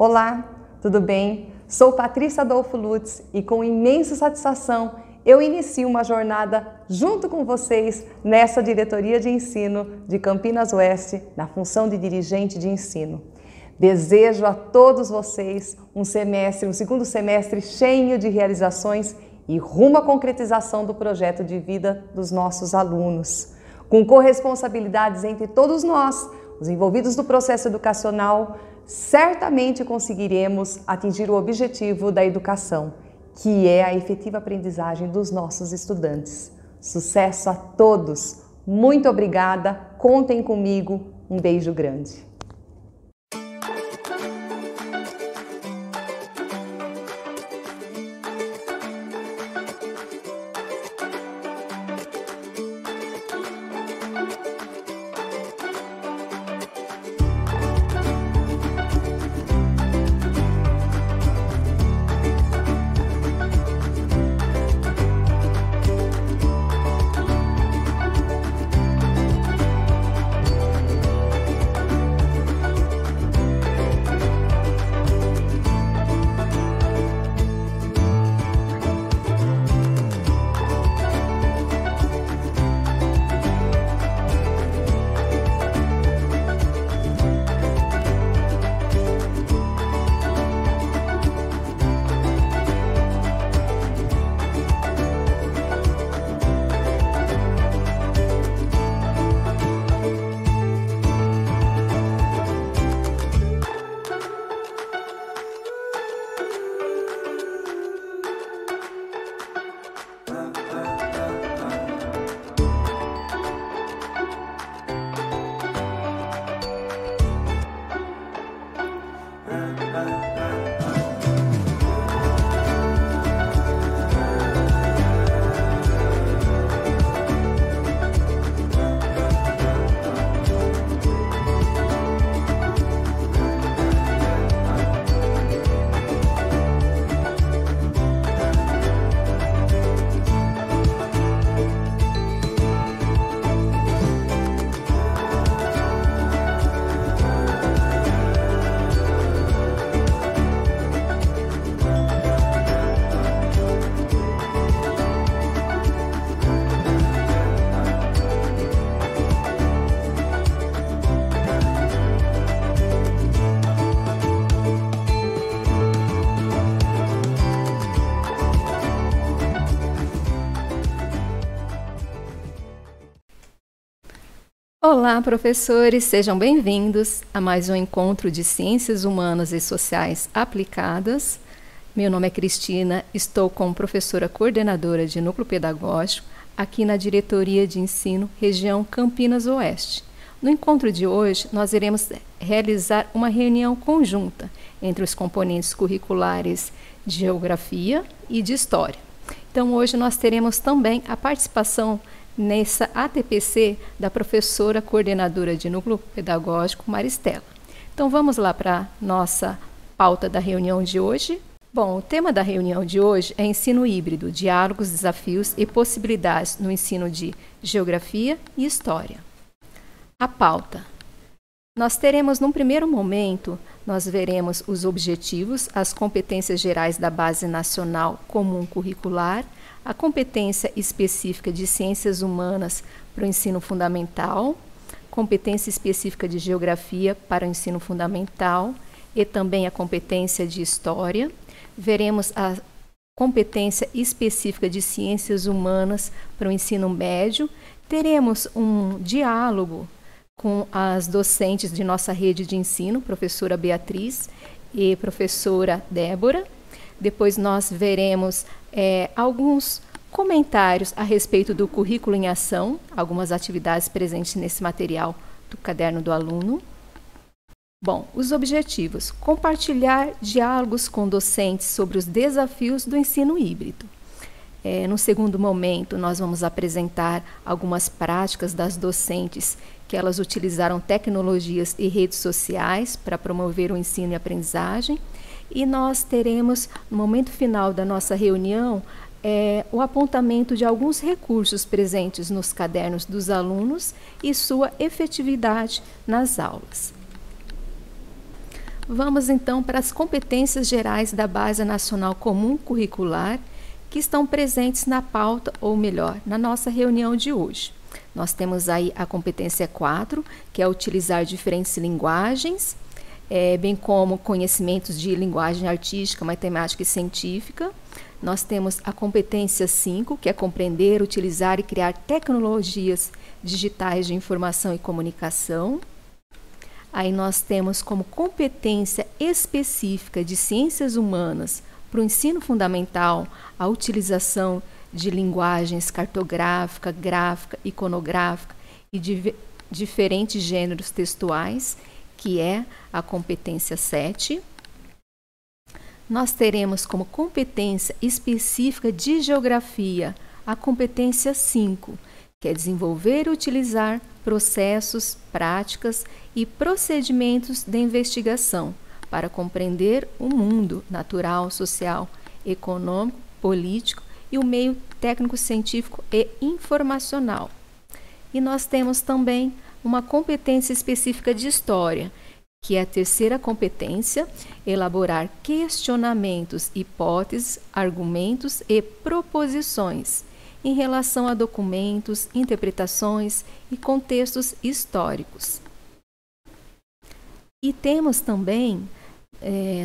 Olá, tudo bem? Sou Patrícia Adolfo Lutz e com imensa satisfação eu inicio uma jornada junto com vocês nessa diretoria de ensino de Campinas Oeste, na função de dirigente de ensino. Desejo a todos vocês um segundo semestre cheio de realizações e rumo à concretização do projeto de vida dos nossos alunos. Com corresponsabilidades entre todos nós, os envolvidos no processo educacional, certamente conseguiremos atingir o objetivo da educação, que é a efetiva aprendizagem dos nossos estudantes. Sucesso a todos! Muito obrigada, contem comigo, um beijo grande. Olá, professores! Sejam bem-vindos a mais um encontro de Ciências Humanas e Sociais Aplicadas. Meu nome é Cristina, estou como professora coordenadora de Núcleo Pedagógico aqui na Diretoria de Ensino, região Campinas Oeste. No encontro de hoje, nós iremos realizar uma reunião conjunta entre os componentes curriculares de Geografia e de História. Então, hoje nós teremos também a participação nessa ATPC da professora coordenadora de Núcleo Pedagógico, Maristela. Então vamos lá para a nossa pauta da reunião de hoje. Bom, o tema da reunião de hoje é ensino híbrido, diálogos, desafios e possibilidades no ensino de Geografia e História. A pauta. Nós teremos, num primeiro momento, nós veremos os objetivos, as competências gerais da Base Nacional Comum Curricular, a competência específica de Ciências Humanas para o ensino fundamental, competência específica de Geografia para o ensino fundamental e também a competência de História. Veremos a competência específica de Ciências Humanas para o ensino médio. Teremos um diálogo com as docentes de nossa rede de ensino, professora Beatriz e professora Débora. Depois nós veremos alguns comentários a respeito do currículo em ação, algumas atividades presentes nesse material do caderno do aluno. Bom, os objetivos: compartilhar diálogos com docentes sobre os desafios do ensino híbrido. No segundo momento, nós vamos apresentar algumas práticas das docentes que elas utilizaram tecnologias e redes sociais para promover o ensino e aprendizagem. E nós teremos, no momento final da nossa reunião, o apontamento de alguns recursos presentes nos cadernos dos alunos e sua efetividade nas aulas. Vamos então para as competências gerais da Base Nacional Comum Curricular, que estão presentes na pauta, ou melhor, na nossa reunião de hoje. Nós temos aí a competência 4, que é utilizar diferentes linguagens, bem como conhecimentos de linguagem artística, matemática e científica. Nós temos a competência 5, que é compreender, utilizar e criar tecnologias digitais de informação e comunicação. Aí nós temos como competência específica de ciências humanas para o ensino fundamental a utilização de linguagens cartográfica, gráfica, iconográfica e de diferentes gêneros textuais, que é a competência 7. Nós teremos como competência específica de geografia a competência 5, que é desenvolver e utilizar processos, práticas e procedimentos de investigação para compreender o mundo natural, social, econômico, político e o meio técnico-científico e informacional. E nós temos também uma competência específica de história, que é a terceira competência, elaborar questionamentos, hipóteses, argumentos e proposições em relação a documentos, interpretações e contextos históricos. E temos também,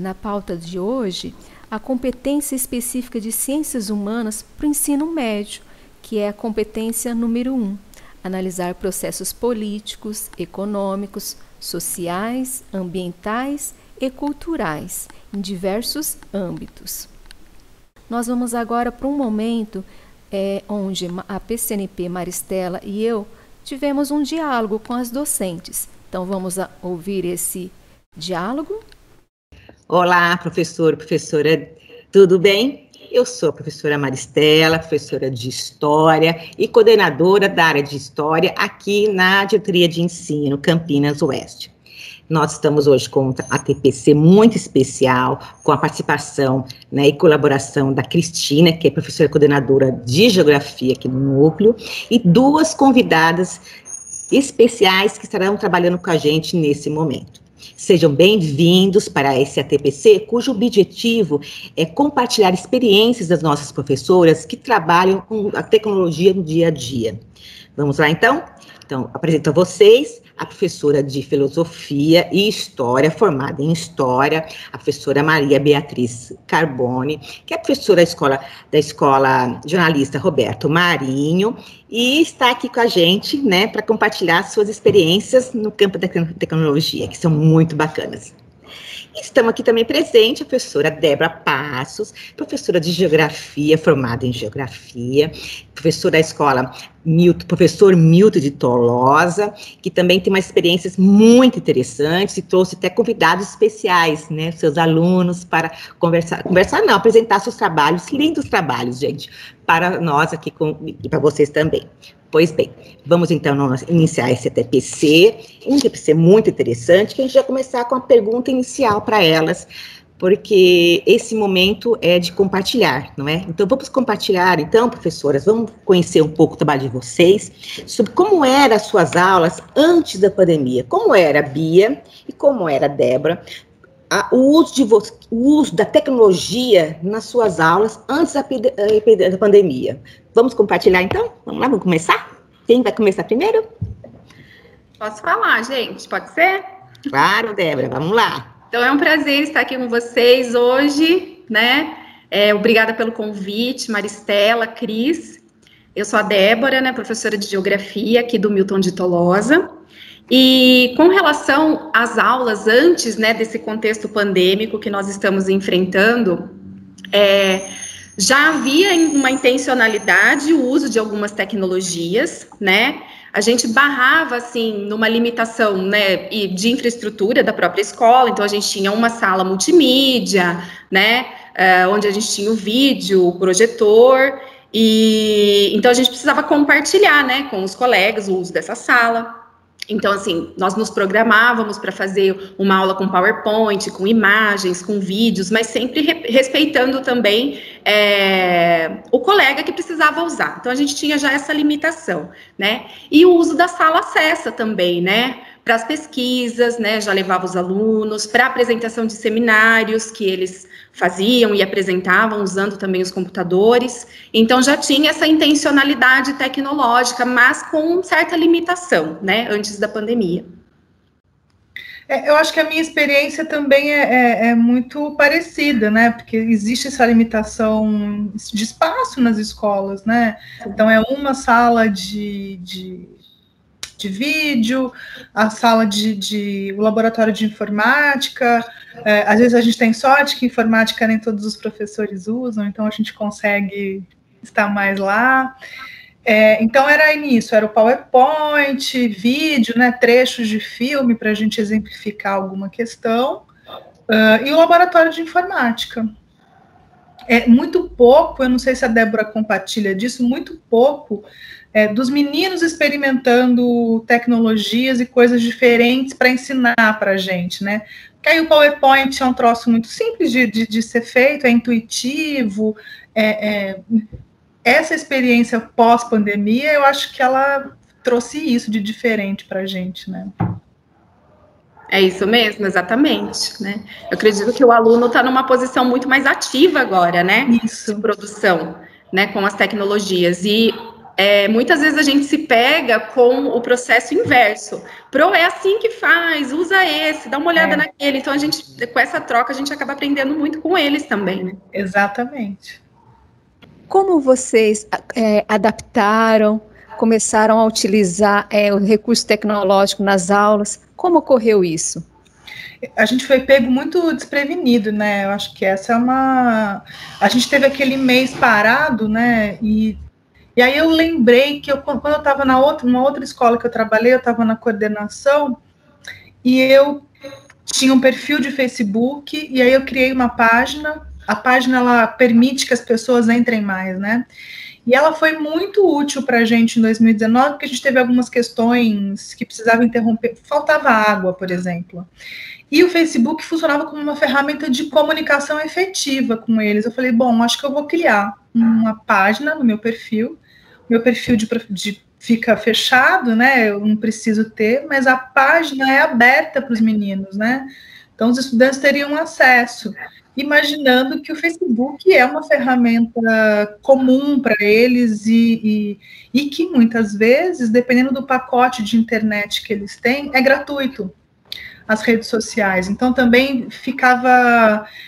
na pauta de hoje, a competência específica de ciências humanas para o ensino médio, que é a competência número 1, analisar processos políticos, econômicos, sociais, ambientais e culturais, em diversos âmbitos. Nós vamos agora para um momento onde a PCNP Maristela e eu tivemos um diálogo com as docentes. Então vamos ouvir esse diálogo. Olá, professora, tudo bem? Eu sou a professora Maristela, professora de História e coordenadora da área de História aqui na Diretoria de Ensino Campinas Oeste. Nós estamos hoje com a TPC muito especial, com a participação, né, e colaboração da Cristina, que é professora coordenadora de Geografia aqui no Núcleo, e duas convidadas especiais que estarão trabalhando com a gente nesse momento. Sejam bem-vindos para esse ATPC, cujo objetivo é compartilhar experiências das nossas professoras que trabalham com a tecnologia no dia a dia. Vamos lá, então? Então, apresento a vocês a professora de Filosofia e História, formada em História, a professora Maria Beatriz Carbone, que é professora da Escola Jornalista Roberto Marinho, e está aqui com a gente, né, para compartilhar suas experiências no campo da tecnologia, que são muito bacanas. Estamos aqui também presente a professora Débora Passos, professora de Geografia, formada em Geografia, professora da escola professor Milton de Tolosa, que também tem umas experiências muito interessantes e trouxe até convidados especiais, né, seus alunos, para apresentar seus trabalhos, lindos trabalhos, gente, para nós aqui e para vocês também. Pois bem, vamos então iniciar esse TPC, um TPC muito interessante, que a gente vai começar com a pergunta inicial para elas, porque esse momento é de compartilhar, não é? Então, vamos compartilhar, então, professoras, vamos conhecer um pouco o trabalho de vocês, sobre como eram as suas aulas antes da pandemia, como era a Bia e como era a Débora, o uso da tecnologia nas suas aulas antes da pandemia. Vamos compartilhar, então? Vamos lá, vamos começar? Quem vai começar primeiro? Posso falar, gente? Pode ser? Claro, Débora, vamos lá. Então, é um prazer estar aqui com vocês hoje, né? Obrigada pelo convite, Maristela, Cris. Eu sou a Débora, né, professora de Geografia aqui do Milton de Tolosa. E com relação às aulas antes, né, desse contexto pandêmico que nós estamos enfrentando, já havia uma intencionalidade o uso de algumas tecnologias, né? A gente barrava, assim, numa limitação, né, de infraestrutura da própria escola, então a gente tinha uma sala multimídia, né, onde a gente tinha o vídeo, o projetor, e então a gente precisava compartilhar, né, com os colegas o uso dessa sala. Então, assim, nós nos programávamos para fazer uma aula com PowerPoint, com imagens, com vídeos, mas sempre respeitando também o colega que precisava usar. Então, a gente tinha já essa limitação, né? E o uso da sala acessa também, né? para as pesquisas, né, já levava os alunos, para a apresentação de seminários que eles faziam e apresentavam usando também os computadores. Então já tinha essa intencionalidade tecnológica, mas com certa limitação, né, antes da pandemia. Eu acho que a minha experiência também é muito parecida, né? Porque existe essa limitação de espaço nas escolas, né? Então, é uma sala de vídeo, a sala o laboratório de informática. Às vezes a gente tem sorte que informática nem todos os professores usam, então a gente consegue estar mais lá. Então era nisso, era o PowerPoint, vídeo, né, trechos de filme para a gente exemplificar alguma questão, e o laboratório de informática. Muito pouco, eu não sei se a Débora compartilha disso, muito pouco dos meninos experimentando tecnologias e coisas diferentes para ensinar para a gente, né? Porque aí o PowerPoint é um troço muito simples de ser feito, é intuitivo, essa experiência pós-pandemia, eu acho que ela trouxe isso de diferente para a gente, né? É isso mesmo, exatamente, né? Eu acredito que o aluno está numa posição muito mais ativa agora, né? Isso. De produção, né? Com as tecnologias. E muitas vezes a gente se pega com o processo inverso. É assim que faz, usa esse, dá uma olhada naquele. Então, com essa troca, a gente acaba aprendendo muito com eles também, né? Exatamente. Como vocês adaptaram, começaram a utilizar o recurso tecnológico nas aulas? Como ocorreu isso? A gente foi pego muito desprevenido, né? Eu acho que essa é uma... A gente teve aquele mês parado, né? E aí eu lembrei que quando eu estava numa outra escola que eu trabalhei, eu estava na coordenação, e eu tinha um perfil de Facebook, e aí eu criei uma página. A página, ela permite que as pessoas entrem mais, né? E ela foi muito útil para a gente em 2019, porque a gente teve algumas questões que precisavam interromper. Faltava água, por exemplo. E o Facebook funcionava como uma ferramenta de comunicação efetiva com eles. Eu falei, bom, acho que eu vou criar uma página no meu perfil. Meu perfil fica fechado, né? Eu não preciso ter, mas a página é aberta para os meninos, né? Então, os estudantes teriam acesso, imaginando que o Facebook é uma ferramenta comum para eles e que muitas vezes, dependendo do pacote de internet que eles têm, é gratuito, as redes sociais. Então também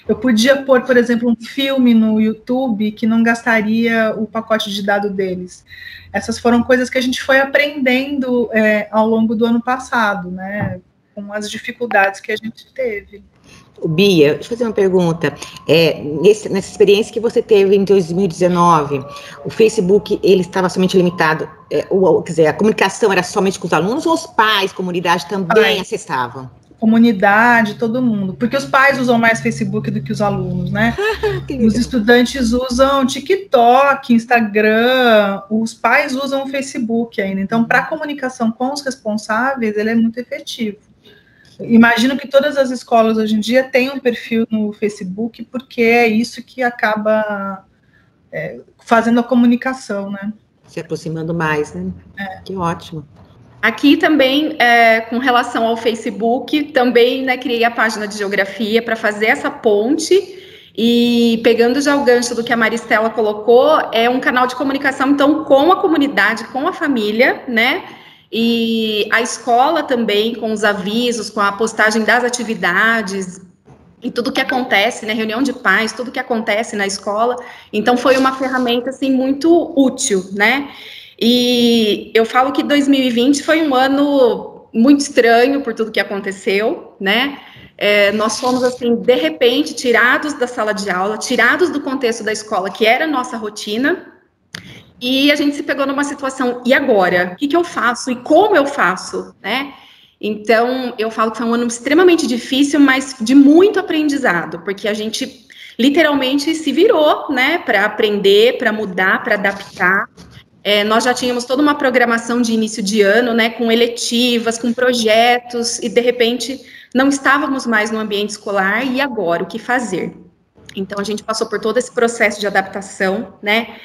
eu podia pôr, por exemplo, um filme no YouTube que não gastaria o pacote de dado deles. Essas foram coisas que a gente foi aprendendo ao longo do ano passado, né, com as dificuldades que a gente teve. Bia, deixa eu fazer uma pergunta. Nessa experiência que você teve em 2019, o Facebook, ele estava somente limitado, quer dizer, a comunicação era somente com os alunos ou os pais, comunidade também acessavam? Comunidade, todo mundo, porque os pais usam mais Facebook do que os alunos, né? Os estudantes usam TikTok, Instagram, os pais usam o Facebook ainda. Então, para a comunicação com os responsáveis, ele é muito efetivo. Imagino que todas as escolas hoje em dia têm um perfil no Facebook, porque é isso que acaba fazendo a comunicação, né? Se aproximando mais, né? Que ótimo. Aqui também, com relação ao Facebook, também, né, criei a página de geografia para fazer essa ponte, e pegando já o gancho do que a Maristela colocou, é um canal de comunicação, então, com a comunidade, com a família, né? E a escola também, com os avisos, com a postagem das atividades e tudo que acontece, né, reunião de pais, tudo que acontece na escola. Então, foi uma ferramenta, assim, muito útil, né? E eu falo que 2020 foi um ano muito estranho por tudo que aconteceu, né? Nós fomos, assim, de repente, tirados da sala de aula, tirados do contexto da escola, que era a nossa rotina, e a gente se pegou numa situação, e agora? O que eu faço? E como eu faço? Né? Então, eu falo que foi um ano extremamente difícil, mas de muito aprendizado, porque a gente literalmente se virou, né, para aprender, para mudar, para adaptar. Nós já tínhamos toda uma programação de início de ano, né, com eletivas, com projetos, e de repente não estávamos mais no ambiente escolar, e agora, o que fazer? Então, a gente passou por todo esse processo de adaptação, né?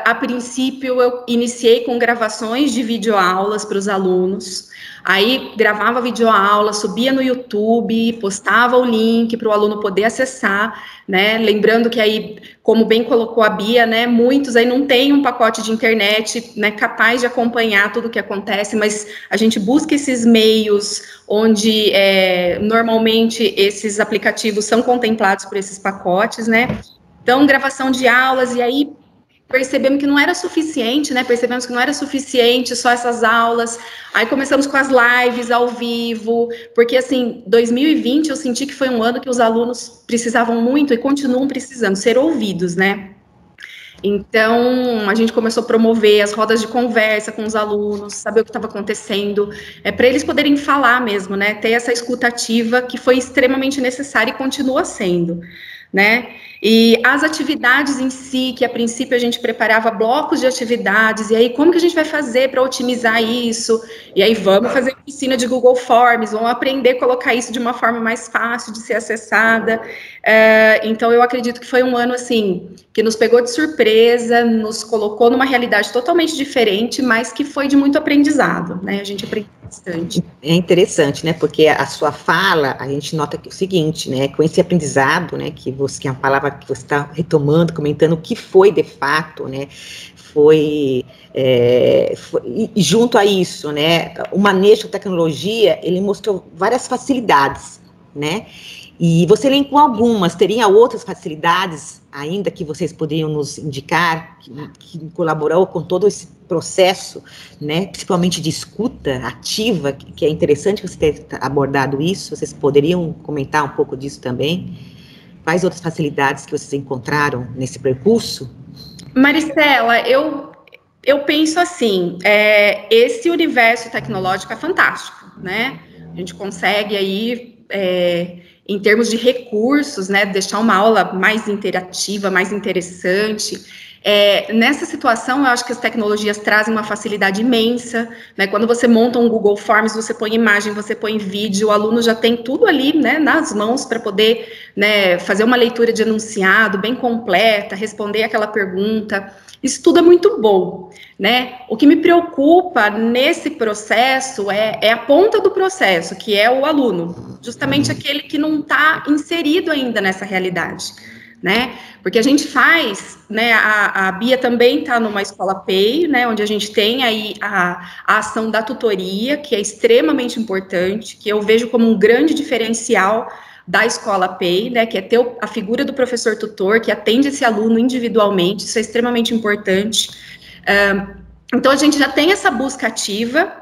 A princípio, eu iniciei com gravações de videoaulas para os alunos. Aí, gravava videoaula, subia no YouTube, postava o link para o aluno poder acessar, né? Lembrando que aí, como bem colocou a Bia, né? Muitos aí não têm um pacote de internet, né, capaz de acompanhar tudo o que acontece, mas a gente busca esses meios onde, normalmente, esses aplicativos são contemplados por esses pacotes, né? Então, gravação de aulas, e aí percebemos que não era suficiente, né? Percebemos que não era suficiente só essas aulas. Aí começamos com as lives ao vivo, porque assim, 2020 eu senti que foi um ano que os alunos precisavam muito e continuam precisando ser ouvidos, né? Então, a gente começou a promover as rodas de conversa com os alunos, saber o que estava acontecendo, para eles poderem falar mesmo, né? Ter essa escuta ativa que foi extremamente necessária e continua sendo, né? E as atividades em si, que a princípio a gente preparava blocos de atividades, e aí como que a gente vai fazer para otimizar isso? E aí vamos fazer oficina de Google Forms, vamos aprender a colocar isso de uma forma mais fácil de ser acessada. Então eu acredito que foi um ano assim, que nos pegou de surpresa, nos colocou numa realidade totalmente diferente, mas que foi de muito aprendizado, né? A gente aprendeu bastante. É interessante, né? Porque a sua fala, a gente nota que é o seguinte, né? Com esse aprendizado, né? Que é uma palavra que você está retomando, comentando o que foi de fato, né? E junto a isso, né? O manejo da tecnologia, ele mostrou várias facilidades, né? E você elencou algumas, teria outras facilidades ainda que vocês poderiam nos indicar, que colaborou com todo esse processo, né, principalmente de escuta ativa, que é interessante você ter abordado isso, vocês poderiam comentar um pouco disso também? Quais outras facilidades que vocês encontraram nesse percurso? Maristela, eu penso assim, esse universo tecnológico é fantástico, né? A gente consegue aí, em termos de recursos, né, deixar uma aula mais interativa, mais interessante. Nessa situação, eu acho que as tecnologias trazem uma facilidade imensa, né? Quando você monta um Google Forms, você põe imagem, você põe vídeo, o aluno já tem tudo ali, né, nas mãos para poder, né, fazer uma leitura de enunciado bem completa, responder aquela pergunta. Isso tudo é muito bom, né? O que me preocupa nesse processo é a ponta do processo, que é o aluno, justamente aquele que não está inserido ainda nessa realidade, né? Porque a gente faz, né? A Bia também está numa escola PEI, né? Onde a gente tem aí a ação da tutoria, que é extremamente importante, que eu vejo como um grande diferencial da escola PEI, né, que é ter a figura do professor tutor, que atende esse aluno individualmente, isso é extremamente importante. Então, a gente já tem essa busca ativa,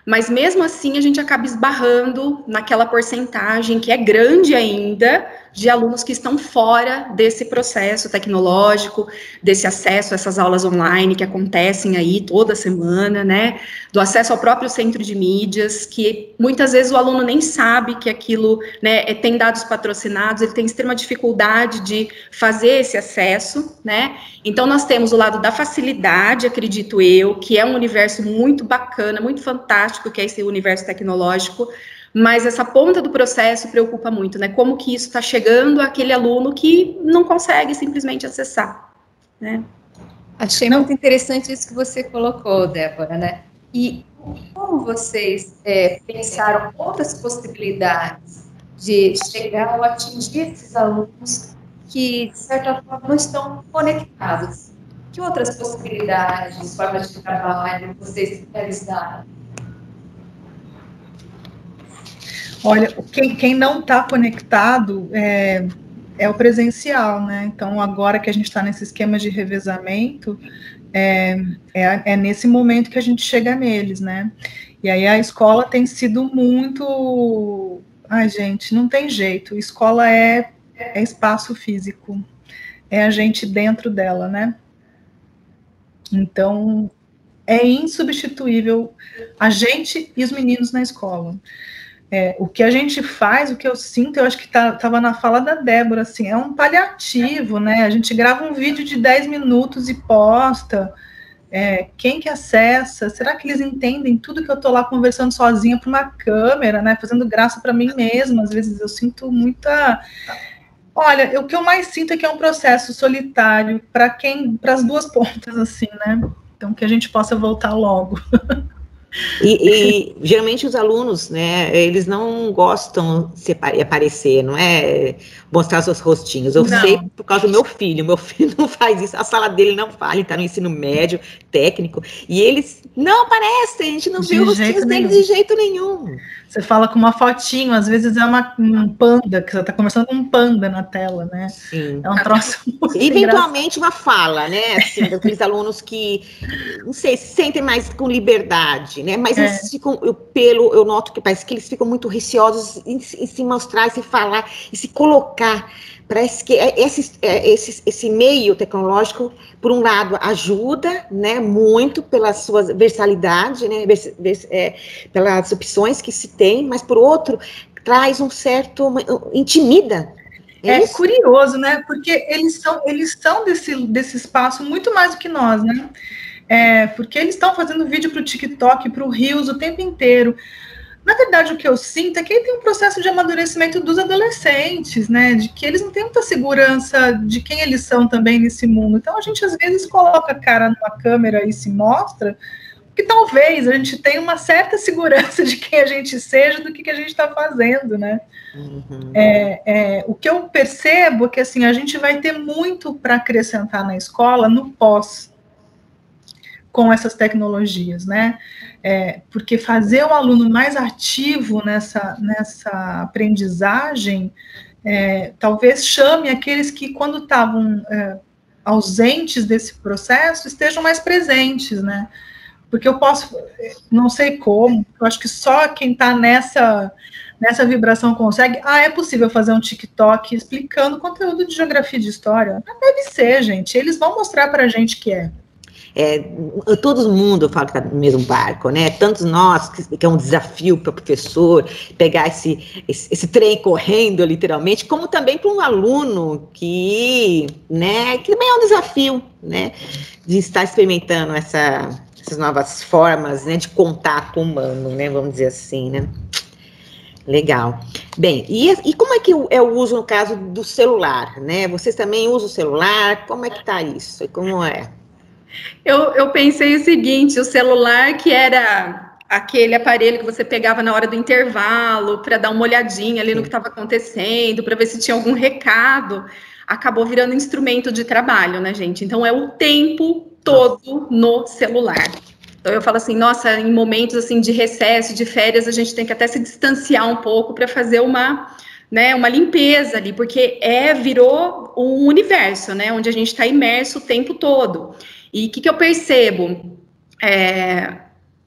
mas mesmo assim a gente acaba esbarrando naquela porcentagem que é grande ainda de alunos que estão fora desse processo tecnológico, desse acesso a essas aulas online que acontecem aí toda semana, né, do acesso ao próprio centro de mídias, que muitas vezes o aluno nem sabe que aquilo, né, tem dados patrocinados, ele tem extrema dificuldade de fazer esse acesso, né. Então nós temos o lado da facilidade, acredito eu, que é um universo muito bacana, muito fantástico, que é esse universo tecnológico, mas essa ponta do processo preocupa muito, né? Como que isso está chegando àquele aluno que não consegue simplesmente acessar, né? Achei muito interessante isso que você colocou, Débora, né? E como vocês pensaram outras possibilidades de chegar ou atingir esses alunos que, de certa forma, não estão conectados? Que outras possibilidades, formas de trabalho vocês realizaram? Olha, quem não está conectado é o presencial, né? Então, agora que a gente está nesse esquema de revezamento, é nesse momento que a gente chega neles, né? E aí a escola tem sido muito... Ai, gente, não tem jeito. Escola é espaço físico. É a gente dentro dela, né? Então, é insubstituível a gente e os meninos na escola. O que a gente faz, o que eu sinto, eu acho que estava na fala da Débora, assim, é um paliativo, né? A gente grava um vídeo de 10 minutos e posta. Quem que acessa? Será que eles entendem tudo que eu estou lá conversando sozinha para uma câmera, né? Fazendo graça para mim mesma. Às vezes eu sinto muita... Olha, o que eu mais sinto é que é um processo solitário para as duas pontas, assim, né? Então, que a gente possa voltar logo. E geralmente os alunos, né, eles não gostam de aparecer, não é mostrar seus rostinhos. Eu sei por causa do meu filho não faz isso, a sala dele não fala, ele está no ensino médio, técnico, e eles não aparecem, a gente não vê os rostinhos deles de jeito nenhum. Você fala com uma fotinho, às vezes é um panda, que você está conversando com um panda na tela, né? Sim. É um troço muito eventualmente uma fala, né? Assim, daqueles alunos que, não sei, se sentem mais com liberdade, né? Mas eles ficam, eu noto que parece que eles ficam muito receosos em se mostrar, em se falar, em se colocar. Parece que esse meio tecnológico, por um lado, ajuda, né, muito pela sua versatilidade, né, pelas opções que se tem, mas, por outro, traz um certo, intimida. É curioso, né, porque eles são desse espaço muito mais do que nós, né, porque eles estão fazendo vídeo para o TikTok, para o Reels o tempo inteiro. Na verdade, o que eu sinto é que tem um processo de amadurecimento dos adolescentes, né? De que eles não têm muita segurança de quem eles são também nesse mundo. Então, a gente, às vezes, coloca a cara numa câmera e se mostra, porque talvez a gente tenha uma certa segurança de quem a gente seja, do que a gente está fazendo, né? Uhum. O que eu percebo é que, assim, a gente vai ter muito para acrescentar na escola no pós, com essas tecnologias, né? Porque fazer o aluno mais ativo nessa aprendizagem, talvez chame aqueles que, quando estavam ausentes desse processo, estejam mais presentes, né? Porque eu posso, não sei como, eu acho que só quem está nessa vibração consegue. É possível fazer um TikTok explicando conteúdo de geografia e de história? Não deve ser, gente. Eles vão mostrar para a gente que é. Todo mundo fala que está no mesmo barco, né? Tantos nós, que é um desafio para o professor pegar esse trem correndo, literalmente, como também para um aluno que também é um desafio, né? De estar experimentando essas novas formas, né? De contato humano, né? Vamos dizer assim, né? Legal. Bem, e como é que é o uso, no caso, do celular, né? Vocês também usam o celular? Como é que está isso? E como é? Eu pensei o seguinte, o celular que era aquele aparelho que você pegava na hora do intervalo para dar uma olhadinha ali no que estava acontecendo, para ver se tinha algum recado, acabou virando instrumento de trabalho, né, gente? Então é o tempo todo no celular. Então eu falo assim, nossa, em momentos assim de recesso, de férias, a gente tem que até se distanciar um pouco para fazer uma limpeza ali, porque virou um universo, né, onde a gente está imerso o tempo todo. E o que eu percebo?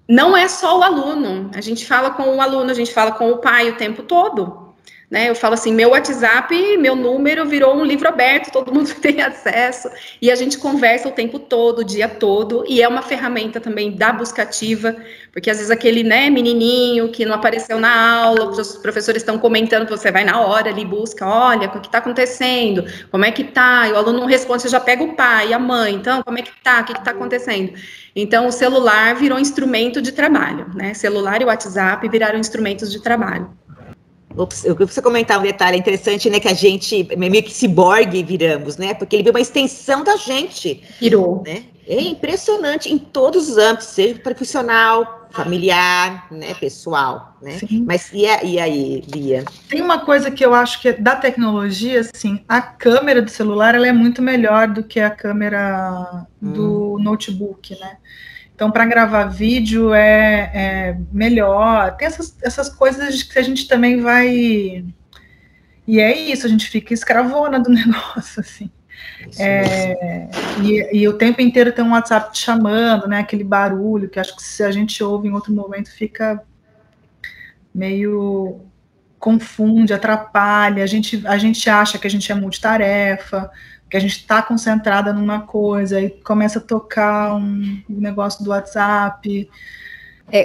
Não é só o aluno, a gente fala com o aluno, a gente fala com o pai o tempo todo, né? Eu falo assim, meu WhatsApp, meu número virou um livro aberto, todo mundo tem acesso, e a gente conversa o tempo todo, o dia todo, e é uma ferramenta também da busca ativa, porque às vezes aquele, menininho que não apareceu na aula, os professores estão comentando, você vai na hora ali, busca, olha, o que está acontecendo, como é que tá, e o aluno não responde, você já pega o pai, a mãe, então, como é que tá, o que está acontecendo? Então, o celular virou instrumento de trabalho, né? Celular e WhatsApp viraram instrumentos de trabalho. Eu preciso comentar um detalhe interessante, né, que a gente meio que ciborgue viramos, né, porque ele virou uma extensão da gente. Virou. Né? É impressionante em todos os âmbitos, seja profissional, familiar, né, pessoal, né? Sim. Mas e aí, Bia? Tem uma coisa que eu acho que é da tecnologia, assim, a câmera do celular, ela é muito melhor do que a câmera do notebook, né? Então, para gravar vídeo é melhor. Tem essas coisas que a gente também vai... E é isso, a gente fica escravona do negócio, assim. E o tempo inteiro tem um WhatsApp te chamando, né? Aquele barulho que acho que se a gente ouve em outro momento fica meio... confunde, atrapalha. A gente acha que a gente é multitarefa, que a gente está concentrada numa coisa e começa a tocar um negócio do WhatsApp.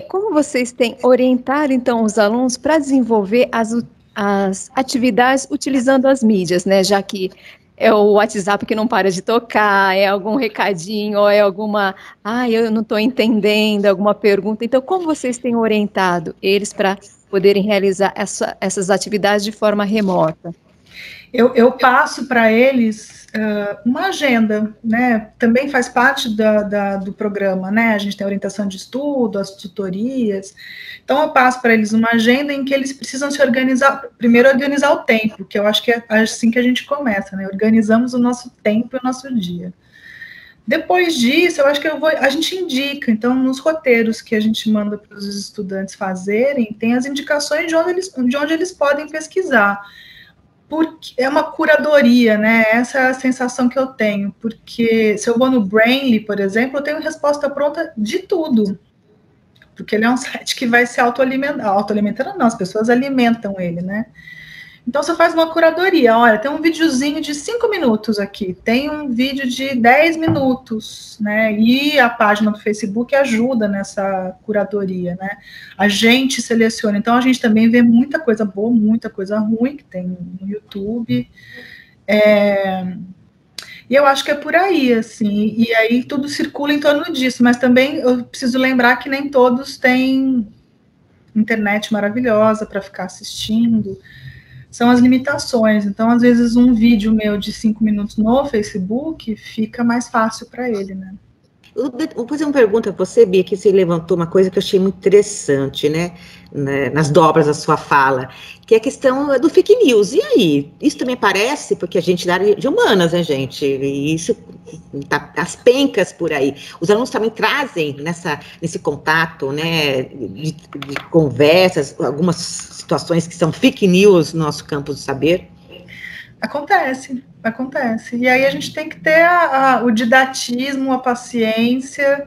Como vocês têm orientado, então, os alunos para desenvolver as atividades utilizando as mídias, né? Já que é o WhatsApp que não para de tocar, é algum recadinho, ou é alguma... eu não estou entendendo, alguma pergunta. Então, como vocês têm orientado eles para poderem realizar essas atividades de forma remota? Eu passo para eles uma agenda, né? Também faz parte do programa, né? A gente tem orientação de estudo, as tutorias. Então, eu passo para eles uma agenda em que eles precisam se organizar. Primeiro, organizar o tempo, que eu acho que é assim que a gente começa, né? Organizamos o nosso tempo e o nosso dia. Depois disso, eu acho que a gente indica, então, nos roteiros que a gente manda para os estudantes fazerem, tem as indicações de onde eles podem pesquisar. Porque é uma curadoria, né? Essa é a sensação que eu tenho, porque se eu vou no Brainly, por exemplo, eu tenho resposta pronta de tudo, porque ele é um site que vai se autoalimentando, não, as pessoas alimentam ele, né? Então, você faz uma curadoria, olha, tem um videozinho de 5 minutos aqui, tem um vídeo de 10 minutos, né, e a página do Facebook ajuda nessa curadoria, né, a gente seleciona, então a gente também vê muita coisa boa, muita coisa ruim, que tem no YouTube, e eu acho que é por aí, assim, e aí tudo circula em torno disso, mas também eu preciso lembrar que nem todos têm internet maravilhosa para ficar assistindo, são as limitações. Então, às vezes, um vídeo meu de 5 minutos no Facebook fica mais fácil para ele, né? Vou fazer uma pergunta para você, Bia, que você levantou uma coisa que eu achei muito interessante, né, nas dobras da sua fala, que é a questão do fake news. E aí? Isso também aparece, porque a gente é da área de humanas, né, gente? E isso tá as pencas por aí. Os alunos também trazem nesse contato, né, de conversas, algumas situações que são fake news no nosso campo de saber. Acontece. E aí a gente tem que ter o didatismo, a paciência,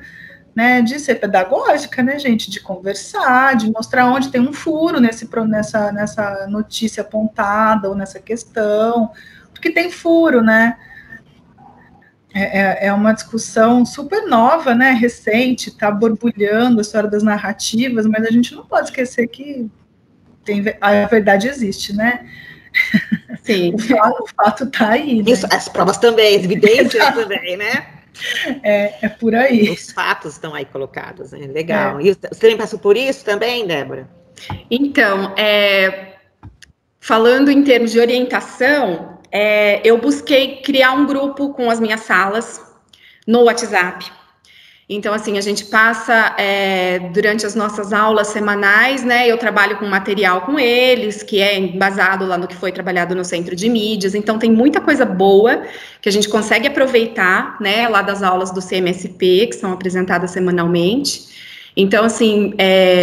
né, de ser pedagógica, né, gente, de conversar, de mostrar onde tem um furo nessa notícia apontada ou nessa questão, porque tem furo, né? É uma discussão super nova, né, recente, está borbulhando a história das narrativas, mas a gente não pode esquecer que a verdade existe, né? Sim. O fato está aí. Né? Isso, as provas também, as evidências também, né? É por aí. Os fatos estão aí colocados, né? Legal. E você também passou por isso também, Débora? Então, falando em termos de orientação, eu busquei criar um grupo com as minhas salas no WhatsApp. Então, assim, a gente passa durante as nossas aulas semanais, né? Eu trabalho com material com eles, que é embasado lá no que foi trabalhado no Centro de Mídias. Então, tem muita coisa boa que a gente consegue aproveitar, né? Lá das aulas do CMSP, que são apresentadas semanalmente. Então, assim,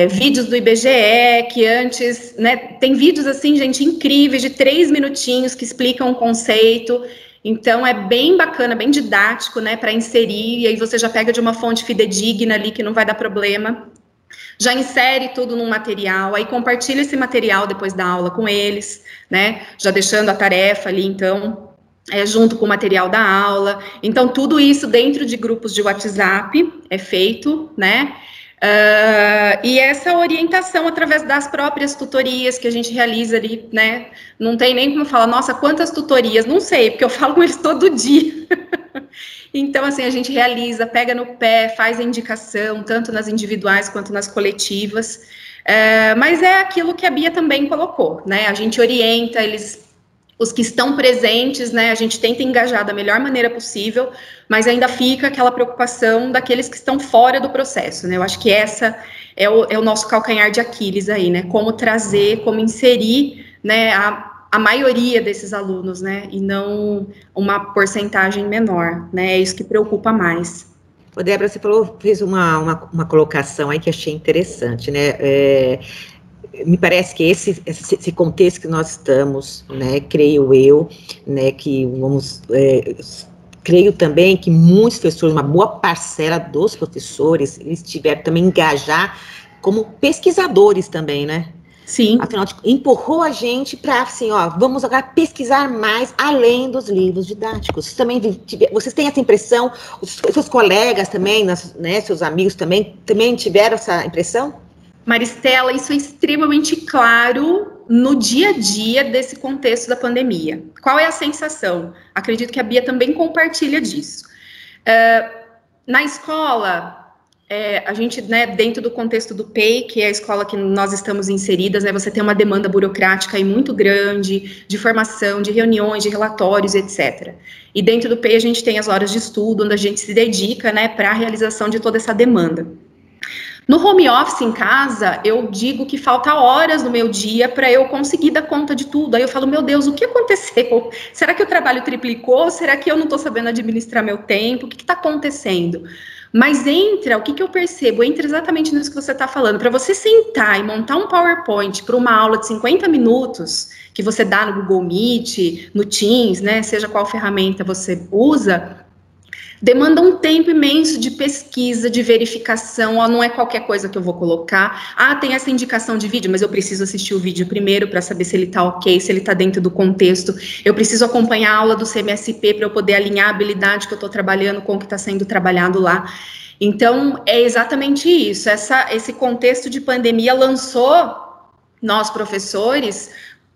vídeos do IBGE, que antes, né? Tem vídeos, assim, gente, incríveis, de 3 minutinhos, que explicam o conceito. Então, é bem bacana, bem didático, né, para inserir, e aí você já pega de uma fonte fidedigna ali, que não vai dar problema, já insere tudo num material, aí compartilha esse material depois da aula com eles, né, já deixando a tarefa ali, então, junto com o material da aula. Então, tudo isso dentro de grupos de WhatsApp é feito, né, e essa orientação através das próprias tutorias que a gente realiza ali, né, não tem nem como falar, nossa, quantas tutorias, não sei, porque eu falo com eles todo dia. Então, assim, a gente realiza, pega no pé, faz a indicação, tanto nas individuais quanto nas coletivas, mas é aquilo que a Bia também colocou, né, a gente orienta eles. Os que estão presentes, né, a gente tenta engajar da melhor maneira possível, mas ainda fica aquela preocupação daqueles que estão fora do processo, né, eu acho que essa é o nosso calcanhar de Aquiles aí, né, como trazer, como inserir, né, a maioria desses alunos, né, e não uma porcentagem menor, né, é isso que preocupa mais. Ô, Débora, você fez uma colocação aí que achei interessante, né, me parece que esse contexto que nós estamos, né, creio eu, né, que creio também que muitos professores, uma boa parcela dos professores, eles tiveram também engajar como pesquisadores também, né? Sim. Afinal, empurrou a gente para, assim, ó, vamos agora pesquisar mais além dos livros didáticos. Vocês têm essa impressão? Os seus colegas também, né, seus amigos também tiveram essa impressão? Maristela, isso é extremamente claro no dia a dia desse contexto da pandemia. Qual é a sensação? Acredito que a Bia também compartilha disso. Na escola, a gente, né, dentro do contexto do PEI, que é a escola que nós estamos inseridas, né, você tem uma demanda burocrática aí muito grande, de formação, de reuniões, de relatórios, etc. E dentro do PEI a gente tem as horas de estudo, onde a gente se dedica, né, para a realização de toda essa demanda. No home office em casa, eu digo que falta horas no meu dia para eu conseguir dar conta de tudo. Aí eu falo, meu Deus, o que aconteceu? Será que o trabalho triplicou? Será que eu não estou sabendo administrar meu tempo? O que está acontecendo? Mas o que eu percebo? Entra exatamente nisso que você está falando. Para você sentar e montar um PowerPoint para uma aula de 50 minutos, que você dá no Google Meet, no Teams, né, seja qual ferramenta você usa, demanda um tempo imenso de pesquisa, de verificação, não é qualquer coisa que eu vou colocar. Tem essa indicação de vídeo, mas eu preciso assistir o vídeo primeiro para saber se ele está ok, se ele está dentro do contexto. Eu preciso acompanhar a aula do CMSP para eu poder alinhar a habilidade que eu estou trabalhando com o que está sendo trabalhado lá. Então, é exatamente isso. Esse contexto de pandemia lançou nós, professores,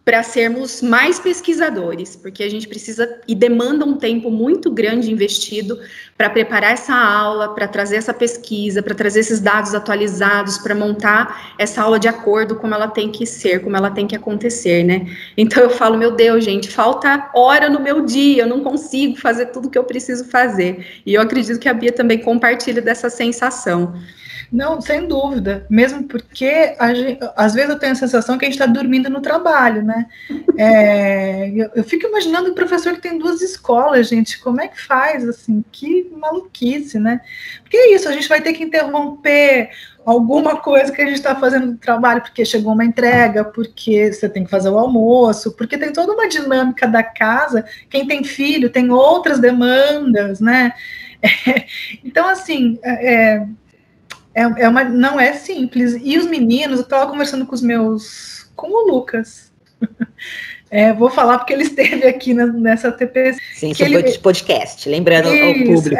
para sermos mais pesquisadores, porque a gente precisa e demanda um tempo muito grande investido para preparar essa aula, para trazer essa pesquisa, para trazer esses dados atualizados, para montar essa aula de acordo como ela tem que ser, como ela tem que acontecer, né? Então eu falo, meu Deus, gente, falta hora no meu dia, eu não consigo fazer tudo que eu preciso fazer. E eu acredito que a Bia também compartilha dessa sensação. Não, sem dúvida, mesmo porque às vezes eu tenho a sensação que a gente está dormindo no trabalho, né? Eu fico imaginando o professor que tem 2 escolas, gente, como é que faz, assim, que maluquice, né? Porque é isso, a gente vai ter que interromper alguma coisa que a gente está fazendo no trabalho, porque chegou uma entrega, porque você tem que fazer o almoço, porque tem toda uma dinâmica da casa, quem tem filho tem outras demandas, né? Então, assim, não é simples. E os meninos, eu estava conversando com o Lucas. Vou falar porque ele esteve aqui nessa TPC. Sim, sobre podcast, lembrando ao público.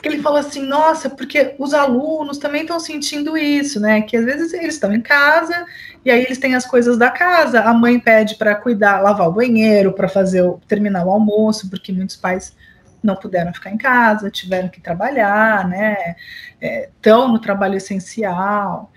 Que ele falou assim, nossa, porque os alunos também estão sentindo isso, né? Que às vezes eles estão em casa, e aí eles têm as coisas da casa, a mãe pede para cuidar, lavar o banheiro, para terminar o almoço, porque muitos pais não puderam ficar em casa, tiveram que trabalhar, né? Estão no trabalho essencial.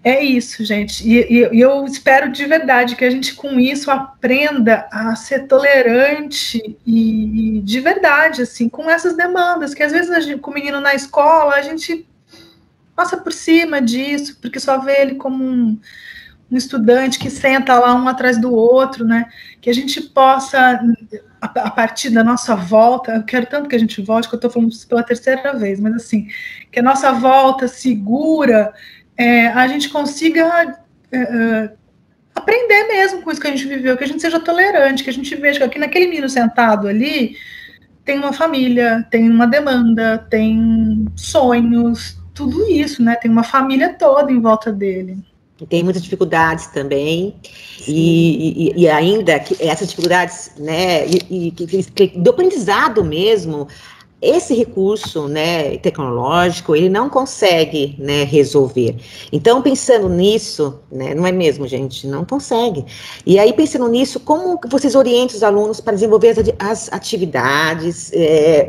É isso, gente. E eu espero de verdade que a gente, com isso, aprenda a ser tolerante e de verdade, assim, com essas demandas, que às vezes com o menino na escola, a gente passa por cima disso, porque só vê ele como um estudante que senta lá um atrás do outro, né? Que a gente possa, a partir da nossa volta, eu quero tanto que a gente volte, que eu estou falando isso pela 3ª vez, mas assim, que a nossa volta segura, a gente consiga aprender mesmo com isso que a gente viveu, que a gente seja tolerante, que a gente veja que aqui naquele menino sentado ali tem uma família, tem uma demanda, tem sonhos, tudo isso, né? Tem uma família toda em volta dele. Tem muitas dificuldades também, e ainda que essas dificuldades, né, do aprendizado mesmo, esse recurso, né, tecnológico, ele não consegue, né, resolver. Então, pensando nisso, né, não é mesmo, gente? Não consegue. E aí, pensando nisso, como vocês orientam os alunos para desenvolver as atividades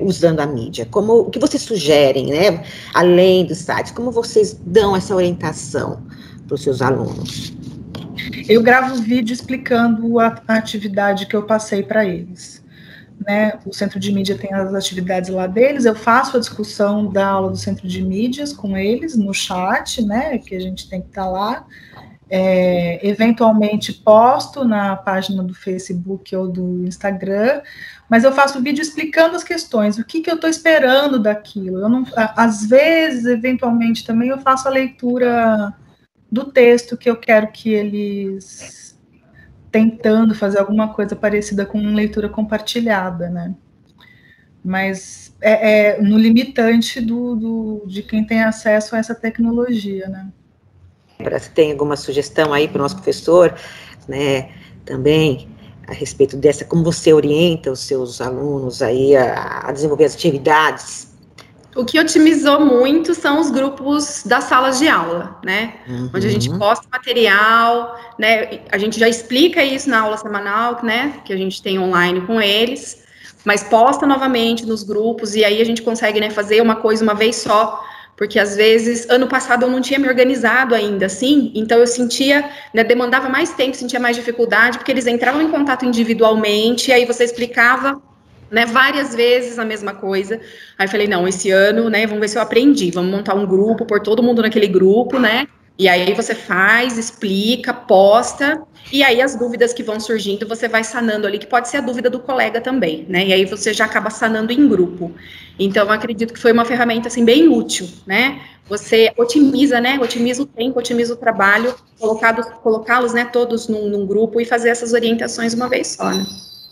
usando a mídia? O que vocês sugerem, né, além dos sites? Como vocês dão essa orientação para os seus alunos? Eu gravo vídeo explicando a atividade que eu passei para eles, né? O Centro de Mídia tem as atividades lá deles, eu faço a discussão da aula do Centro de Mídias com eles no chat, né? Que a gente tem que estar lá. Eventualmente posto na página do Facebook ou do Instagram, mas eu faço vídeo explicando as questões, o que eu estou esperando daquilo. Eu não, às vezes, eventualmente, também eu faço a leitura do texto que eu quero que eles, tentando fazer alguma coisa parecida com uma leitura compartilhada, né? Mas no limitante de quem tem acesso a essa tecnologia, né? Você tem alguma sugestão aí para o nosso professor, né, também, a respeito dessa, como você orienta os seus alunos aí a desenvolver as atividades? O que otimizou muito são os grupos das salas de aula, né? Onde a gente posta material, né? A gente já explica isso na aula semanal, né? Que a gente tem online com eles. mas posta novamente nos grupos, e aí a gente consegue, né, fazer uma coisa uma vez só, porque às vezes, ano passado eu não tinha me organizado ainda, assim, então eu sentia, né, demandava mais tempo, sentia mais dificuldade, porque eles entravam em contato individualmente, e aí você explicava, né, várias vezes a mesma coisa. Aí eu falei, não, esse ano, né, vamos ver se eu aprendi, vamos montar um grupo, pôr todo mundo naquele grupo, né, e aí você faz, explica, posta, e aí as dúvidas que vão surgindo, você vai sanando ali, que pode ser a dúvida do colega também, né, e aí você já acaba sanando em grupo. Então, eu acredito que foi uma ferramenta, assim, bem útil, né, você otimiza, né, otimiza o tempo, otimiza o trabalho, colocá-los, né, todos num grupo e fazer essas orientações uma vez só, né.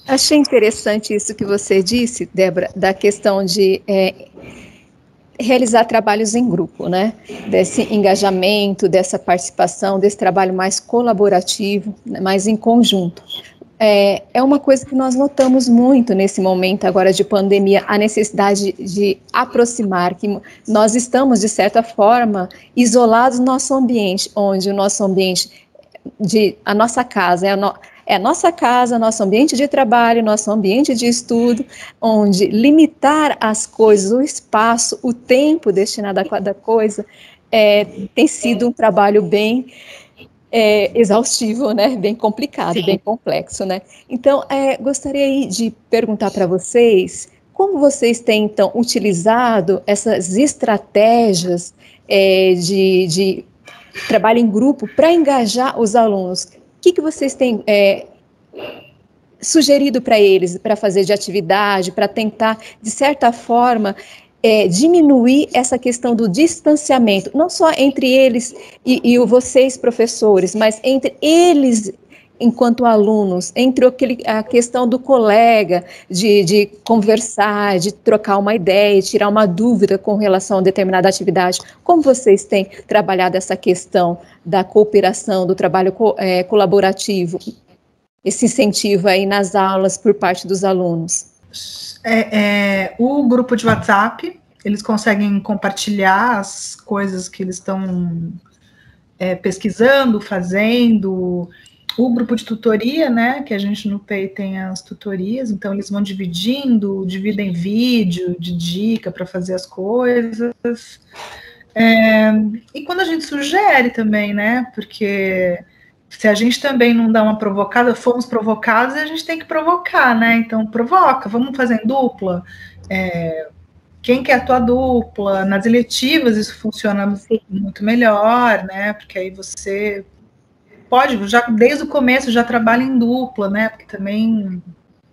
Achei interessante isso que você disse, Débora, da questão de realizar trabalhos em grupo, né? Desse engajamento, dessa participação, desse trabalho mais colaborativo, mais em conjunto. É uma coisa que nós notamos muito nesse momento agora de pandemia, a necessidade de aproximar, que nós estamos, de certa forma, isolados no nosso ambiente, onde o nosso ambiente, a nossa casa, é a nossa casa, nosso ambiente de trabalho, nosso ambiente de estudo, onde limitar as coisas, o espaço, o tempo destinado a cada coisa, tem sido um trabalho bem exaustivo, né? Bem complicado, sim, bem complexo, né? Então, gostaria de perguntar para vocês, como vocês têm, então, utilizado essas estratégias de trabalho em grupo para engajar os alunos? O que vocês têm sugerido para eles, para fazer de atividade, para tentar, de certa forma, diminuir essa questão do distanciamento, não só entre eles e vocês, professores, mas entre eles, enquanto alunos, entre a questão do colega, de conversar, de trocar uma ideia, tirar uma dúvida com relação a determinada atividade. Como vocês têm trabalhado essa questão da cooperação, do trabalho colaborativo, esse incentivo aí nas aulas por parte dos alunos? O grupo de WhatsApp, eles conseguem compartilhar as coisas que eles estão pesquisando, fazendo. O grupo de tutoria, né, que a gente no PEI tem as tutorias, então eles vão dividem vídeo de dica para fazer as coisas. E quando a gente sugere também, né, porque se a gente também não dá uma provocada, fomos provocados, a gente tem que provocar, né, então provoca, vamos fazer em dupla, quem quer a tua dupla, nas eletivas isso funciona muito melhor, né, porque aí você pode, já desde o começo, já trabalha em dupla, né, porque também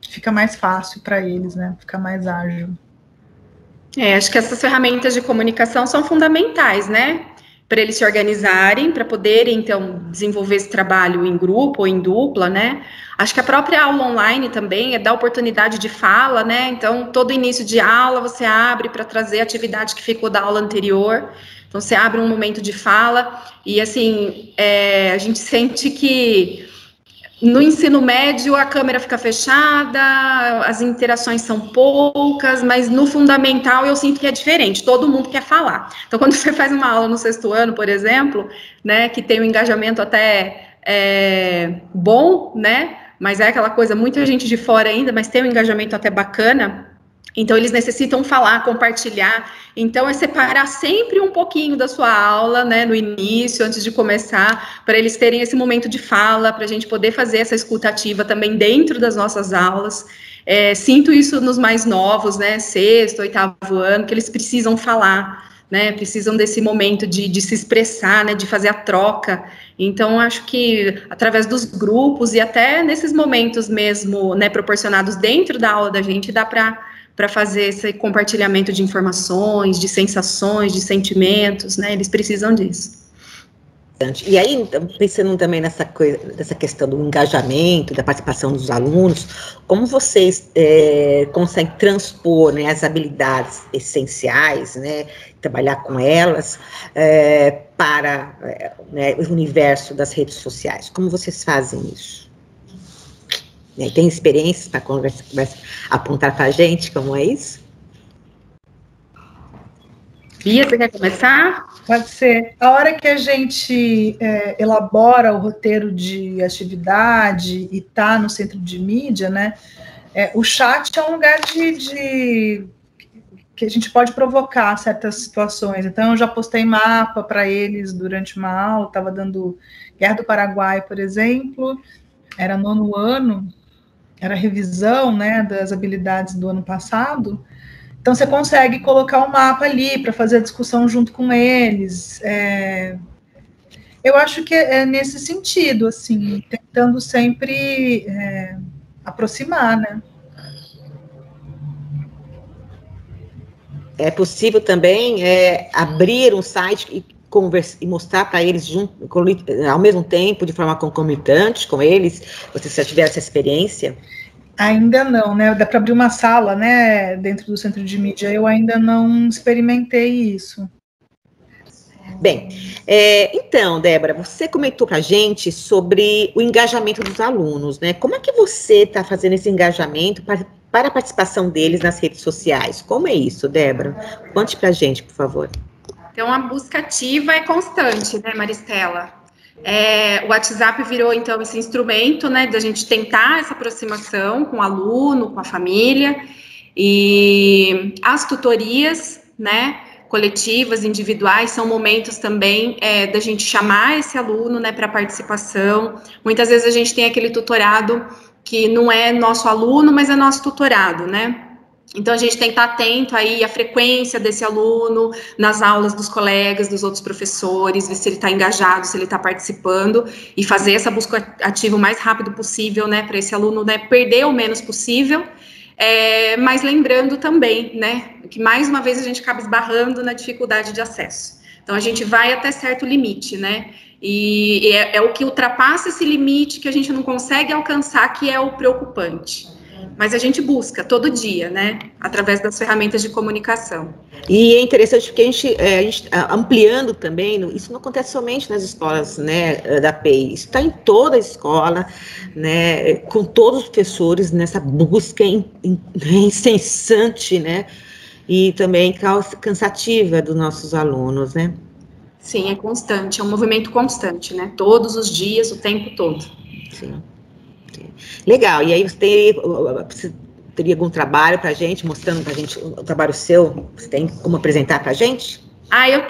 fica mais fácil para eles, né, fica mais ágil. Acho que essas ferramentas de comunicação são fundamentais, né, para eles se organizarem, para poderem, então, desenvolver esse trabalho em grupo ou em dupla, né. Acho que a própria aula online também dá oportunidade de fala, né, então, todo início de aula você abre para trazer a atividade que ficou da aula anterior. Então, você abre um momento de fala e, assim, a gente sente que no ensino médio a câmera fica fechada, as interações são poucas, mas no fundamental eu sinto que é diferente, todo mundo quer falar. Então, quando você faz uma aula no 6º ano, por exemplo, né, que tem um engajamento até bom, né, mas é aquela coisa, muita gente de fora ainda, mas tem um engajamento até bacana. Então, eles necessitam falar, compartilhar. Então, é separar sempre um pouquinho da sua aula, né, no início, antes de começar, para eles terem esse momento de fala, para a gente poder fazer essa escuta ativa também dentro das nossas aulas. Sinto isso nos mais novos, né, 6º, 8º ano, que eles precisam falar, né, precisam desse momento de se expressar, né, de fazer a troca. Então, acho que através dos grupos e até nesses momentos mesmo, né, proporcionados dentro da aula da gente, dá para fazer esse compartilhamento de informações, de sensações, de sentimentos, né? Eles precisam disso. E aí, pensando também nessa questão do engajamento, da participação dos alunos, como vocês conseguem transpor, né, as habilidades essenciais, né, trabalhar com elas para né, o universo das redes sociais? Como vocês fazem isso? Tem experiências para apontar para a gente como é isso? Bia, você quer começar? Pode ser. A hora que a gente elabora o roteiro de atividade e está no centro de mídia, né, o chat é um lugar que a gente pode provocar certas situações. Então, eu já postei mapa para eles durante uma aula, estava dando Guerra do Paraguai, por exemplo, era 9º ano, era revisão, né, das habilidades do ano passado. Então, você consegue colocar o mapa ali para fazer a discussão junto com eles. Eu acho que é nesse sentido, assim, tentando sempre aproximar, né? É possível também abrir um site e mostrar para eles ao mesmo tempo, de forma concomitante com eles? Você já tiver essa experiência? Ainda não, né? Dá para abrir uma sala, né, dentro do centro de mídia. Eu ainda não experimentei isso. Bem, então, Débora, você comentou para a gente sobre o engajamento dos alunos, né? Como é que você está fazendo esse engajamento para a participação deles nas redes sociais? Como é isso, Débora? Conte para a gente, por favor. Então, a busca ativa é constante, né, Maristela? O WhatsApp virou, então, esse instrumento, né, da gente tentar essa aproximação com o aluno, com a família, e as tutorias, né, coletivas, individuais, são momentos também da gente chamar esse aluno, né, para participação. Muitas vezes a gente tem aquele tutorado que não é nosso aluno, mas é nosso tutorado, né? Então, a gente tem que estar atento aí à frequência desse aluno, nas aulas dos colegas, dos outros professores, ver se ele está engajado, se ele está participando, e fazer essa busca ativa o mais rápido possível, né, para esse aluno, né, perder o menos possível, mas lembrando também, né, que mais uma vez a gente acaba esbarrando na dificuldade de acesso. Então, a gente vai até certo limite, né, e é o que ultrapassa esse limite que a gente não consegue alcançar, que é o preocupante. Mas a gente busca todo dia, né, através das ferramentas de comunicação. E é interessante porque a gente ampliando também, isso não acontece somente nas escolas, né, da PEI, isso está em toda a escola, né, com todos os professores nessa busca incessante, né, e também cansativa dos nossos alunos, né. Sim, é constante, é um movimento constante, né, todos os dias, o tempo todo. Sim. Legal, e aí você teria algum trabalho para a gente, mostrando para a gente o trabalho seu? Você tem como apresentar para a gente? Eu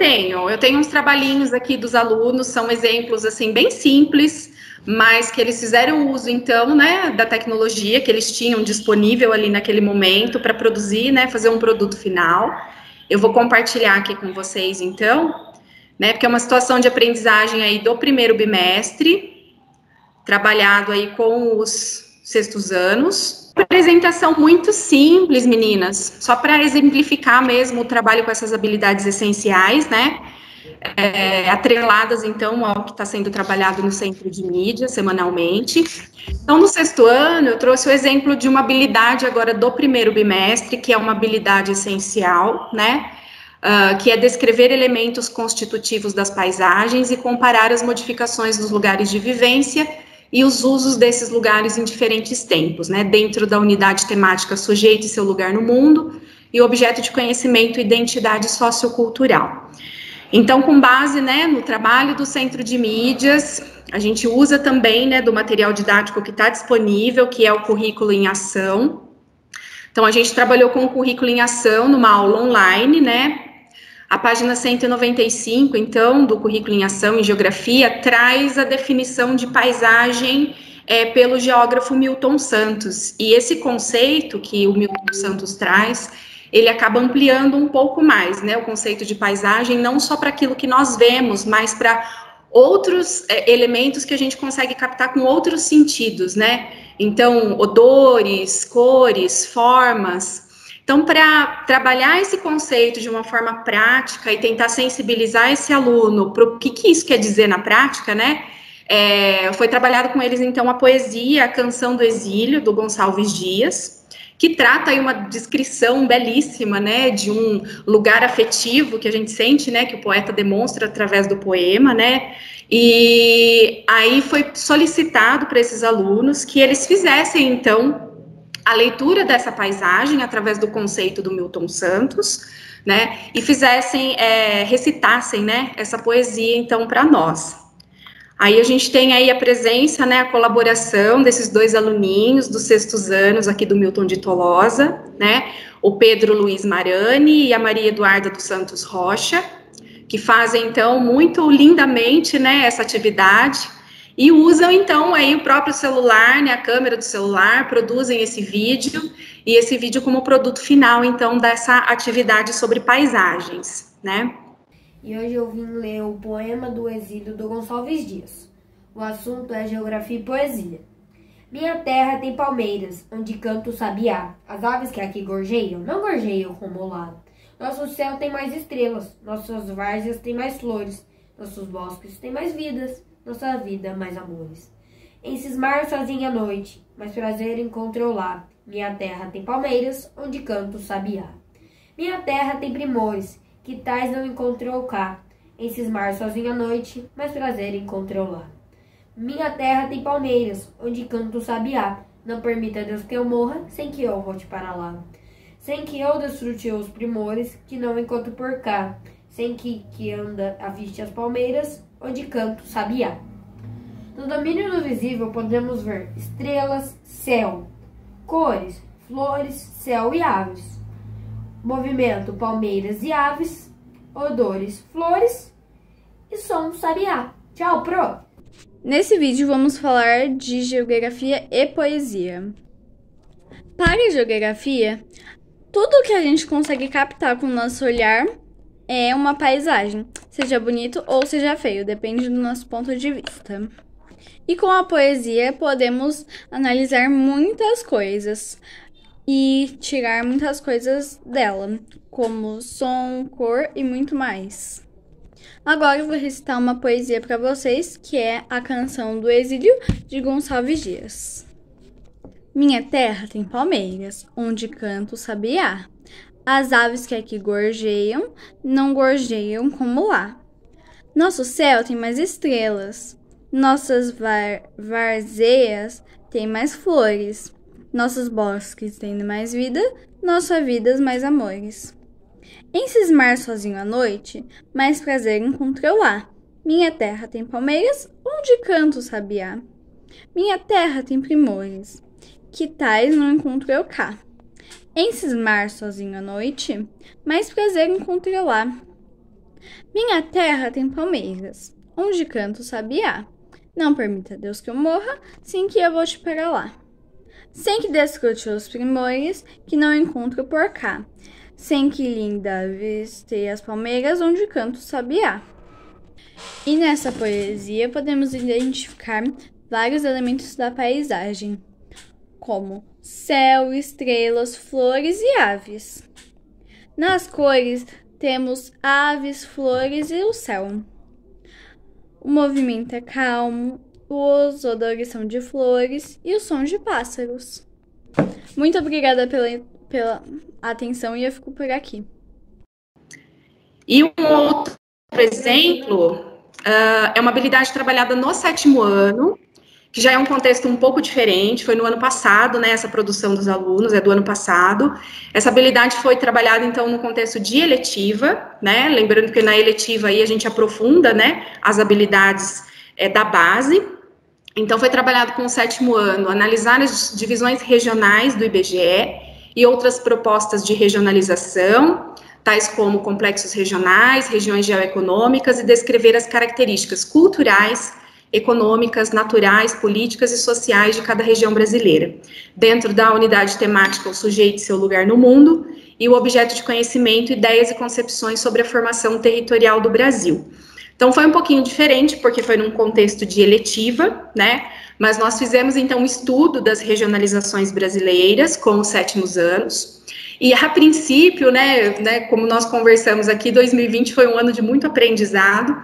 tenho uns trabalhinhos aqui dos alunos, são exemplos, assim, bem simples, mas que eles fizeram uso, então, né, da tecnologia que eles tinham disponível ali naquele momento para produzir, né, fazer um produto final. Eu vou compartilhar aqui com vocês, então, né, porque é uma situação de aprendizagem aí do primeiro bimestre, trabalhado aí com os 6º anos. Apresentação muito simples, meninas, só para exemplificar mesmo o trabalho com essas habilidades essenciais, né? Atreladas, então, ao que está sendo trabalhado no Centro de Mídia, semanalmente. Então, no 6º ano, eu trouxe o exemplo de uma habilidade agora do primeiro bimestre, que é uma habilidade essencial, né? Que é descrever elementos constitutivos das paisagens e comparar as modificações dos lugares de vivência e os usos desses lugares em diferentes tempos, né, dentro da unidade temática sujeito e seu lugar no mundo, e objeto de conhecimento e identidade sociocultural. Então, com base, né, no trabalho do Centro de Mídias, a gente usa também, né, do material didático que está disponível, que é o currículo em ação. Então, a gente trabalhou com o currículo em ação numa aula online, né. A página 195, então, do currículo em ação em geografia, traz a definição de paisagem pelo geógrafo Milton Santos. E esse conceito que o Milton Santos traz, ele acaba ampliando um pouco mais, né, o conceito de paisagem, não só para aquilo que nós vemos, mas para outros elementos que a gente consegue captar com outros sentidos, né? Então, odores, cores, formas. Então, para trabalhar esse conceito de uma forma prática e tentar sensibilizar esse aluno para o que isso quer dizer na prática, né, foi trabalhado com eles, então, a poesia, a Canção do Exílio, do Gonçalves Dias, que trata aí uma descrição belíssima, né, de um lugar afetivo que a gente sente, né, que o poeta demonstra através do poema, né, e aí foi solicitado para esses alunos que eles fizessem, então, a leitura dessa paisagem através do conceito do Milton Santos, né, e recitassem, né, essa poesia, então, para nós. Aí a gente tem aí a presença, né, a colaboração desses 2 aluninhos dos 6º anos aqui do Milton de Tolosa, né, o Pedro Luiz Marani e a Maria Eduarda dos Santos Rocha, que fazem, então, muito lindamente, né, essa atividade, e usam, então, aí o próprio celular, né, a câmera do celular, produzem esse vídeo, e esse vídeo como produto final, então, dessa atividade sobre paisagens, né. E hoje eu vim ler o poema do Exílio do Gonçalves Dias. O assunto é geografia e poesia. Minha terra tem palmeiras, onde canta o sabiá. As aves que aqui gorjeiam, não gorjeiam como lá. Nosso céu tem mais estrelas, nossas várzeas têm mais flores, nossos bosques têm mais vidas, nossa vida mais amores. Em cismar sozinha à noite, mas prazer encontro lá. Minha terra tem palmeiras, onde canta o sabiá. Minha terra tem primores, que tais não encontrou cá. Em cismar sozinha à noite, mas prazer encontrou lá. Minha terra tem palmeiras, onde canta o sabiá. Não permita Deus que eu morra, sem que eu volte para lá. Sem que eu desfrute os primores, que não encontro por cá. Sem que anda aviste as palmeiras, onde canto o sabiá. No domínio do visível podemos ver estrelas, céu, cores, flores, céu e aves. Movimento, palmeiras e aves, odores, flores e som sabiá. Tchau, pro! Nesse vídeo vamos falar de geografia e poesia. Para a geografia, tudo que a gente consegue captar com o nosso olhar é uma paisagem, seja bonito ou seja feio, depende do nosso ponto de vista. E com a poesia podemos analisar muitas coisas e tirar muitas coisas dela, como som, cor e muito mais. Agora eu vou recitar uma poesia para vocês, que é a Canção do Exílio, de Gonçalves Dias. Minha terra tem palmeiras, onde canta o sabiá. As aves que aqui gorjeiam, não gorjeiam como lá. Nosso céu tem mais estrelas, nossas várzeias têm mais flores, nossos bosques têm mais vida, nossas vidas mais amores. Em cismar sozinho à noite, mais prazer encontrou lá. Minha terra tem palmeiras, onde canta o sabiá. Minha terra tem primores, que tais não encontrou cá. Em cismar sozinho à noite, mais prazer encontrou lá. Minha terra tem palmeiras, onde canta o sabiá. Não permita Deus que eu morra, sem que eu volte para lá. Sem que desfrute os primores, que não encontro por cá. Sem que linda avistei as palmeiras, onde canta o sabiá. E nessa poesia podemos identificar vários elementos da paisagem, como céu, estrelas, flores e aves. Nas cores temos aves, flores e o céu. O movimento é calmo, os odores são de flores e o som de pássaros. Muito obrigada pela atenção e eu fico por aqui. E um outro exemplo é uma habilidade trabalhada no 7º ano, que já é um contexto um pouco diferente, foi no ano passado, né, essa produção dos alunos, é do ano passado. Essa habilidade foi trabalhada, então, no contexto de eletiva, né, lembrando que na eletiva aí a gente aprofunda, né, as habilidades da base. Então, foi trabalhado com o 7º ano, analisar as divisões regionais do IBGE e outras propostas de regionalização, tais como complexos regionais, regiões geoeconômicas, e descrever as características culturais, econômicas, naturais, políticas e sociais de cada região brasileira, dentro da unidade temática O Sujeito e Seu Lugar no Mundo, e o objeto de conhecimento, ideias e concepções sobre a formação territorial do Brasil. Então, foi um pouquinho diferente, porque foi num contexto de eletiva, né, mas nós fizemos, então, um estudo das regionalizações brasileiras com os 7º anos, e a princípio, né, como nós conversamos aqui, 2020 foi um ano de muito aprendizado.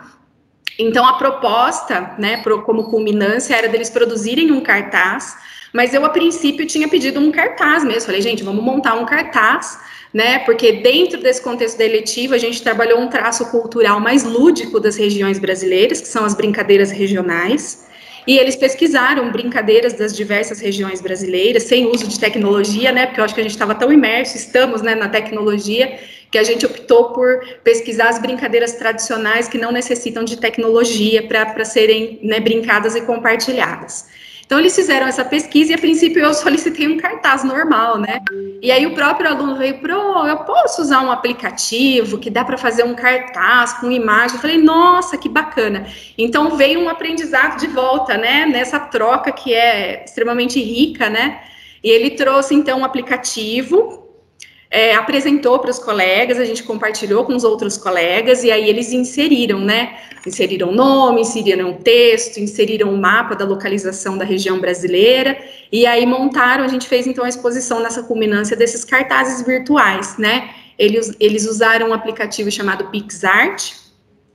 Então, a proposta, né, como culminância, era deles produzirem um cartaz, mas eu, a princípio, tinha pedido um cartaz mesmo. Falei, gente, vamos montar um cartaz, né, porque dentro desse contexto da eletiva, a gente trabalhou um traço cultural mais lúdico das regiões brasileiras, que são as brincadeiras regionais, e eles pesquisaram brincadeiras das diversas regiões brasileiras, sem uso de tecnologia, né, porque eu acho que a gente estava tão imerso, estamos, né, na tecnologia, que a gente optou por pesquisar as brincadeiras tradicionais que não necessitam de tecnologia para serem, né, brincadas e compartilhadas. Então, eles fizeram essa pesquisa e, a princípio, eu solicitei um cartaz normal, né? E aí, o próprio aluno veio, eu posso usar um aplicativo que dá para fazer um cartaz com imagem? Eu falei, nossa, que bacana. Então, veio um aprendizado de volta, né? Nessa troca que é extremamente rica, né? E ele trouxe, então, um aplicativo, apresentou para os colegas, a gente compartilhou com os outros colegas, e aí eles inseriram, né? Inseriram o nome, inseriram o texto, inseriram o mapa da localização da região brasileira, e aí montaram, a gente fez então a exposição nessa culminância desses cartazes virtuais, né? Eles usaram um aplicativo chamado PixArt,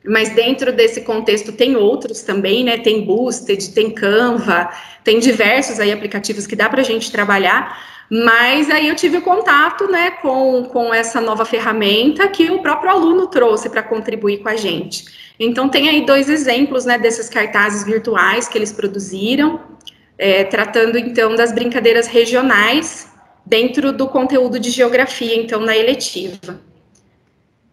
mas dentro desse contexto tem outros também, né? Tem Boosted, tem Canva, tem diversos aí aplicativos que dá para a gente trabalhar. Mas aí eu tive contato, né, com essa nova ferramenta que o próprio aluno trouxe para contribuir com a gente. Então, tem aí 2 exemplos, né, desses cartazes virtuais que eles produziram, tratando, então, das brincadeiras regionais dentro do conteúdo de geografia, então, na eletiva.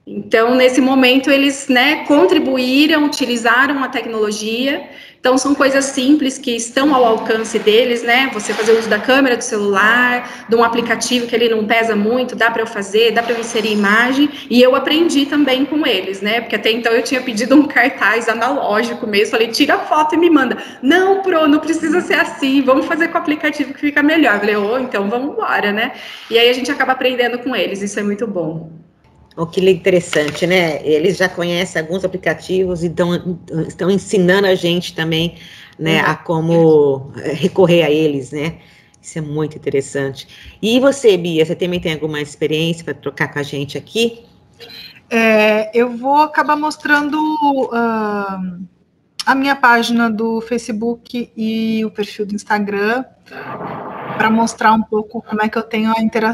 Então, nesse momento, eles, né, contribuíram, utilizaram a tecnologia. Então, são coisas simples que estão ao alcance deles, né? Você fazer uso da câmera do celular, de um aplicativo que ele não pesa muito, dá para eu fazer, dá para eu inserir imagem. E eu aprendi também com eles, né? Porque até então eu tinha pedido um cartaz analógico mesmo. Falei, tira a foto e me manda. Não, Pro, não precisa ser assim. Vamos fazer com o aplicativo que fica melhor. Eu falei, então vamos embora, né? E aí a gente acaba aprendendo com eles. Isso é muito bom. Oh, que interessante, né? Eles já conhecem alguns aplicativos e estão ensinando a gente também, né, a como recorrer a eles, né? Isso é muito interessante. E você, Bia, você também tem alguma experiência para trocar com a gente aqui? Eu vou acabar mostrando a minha página do Facebook e o perfil do Instagram para mostrar um pouco como é que eu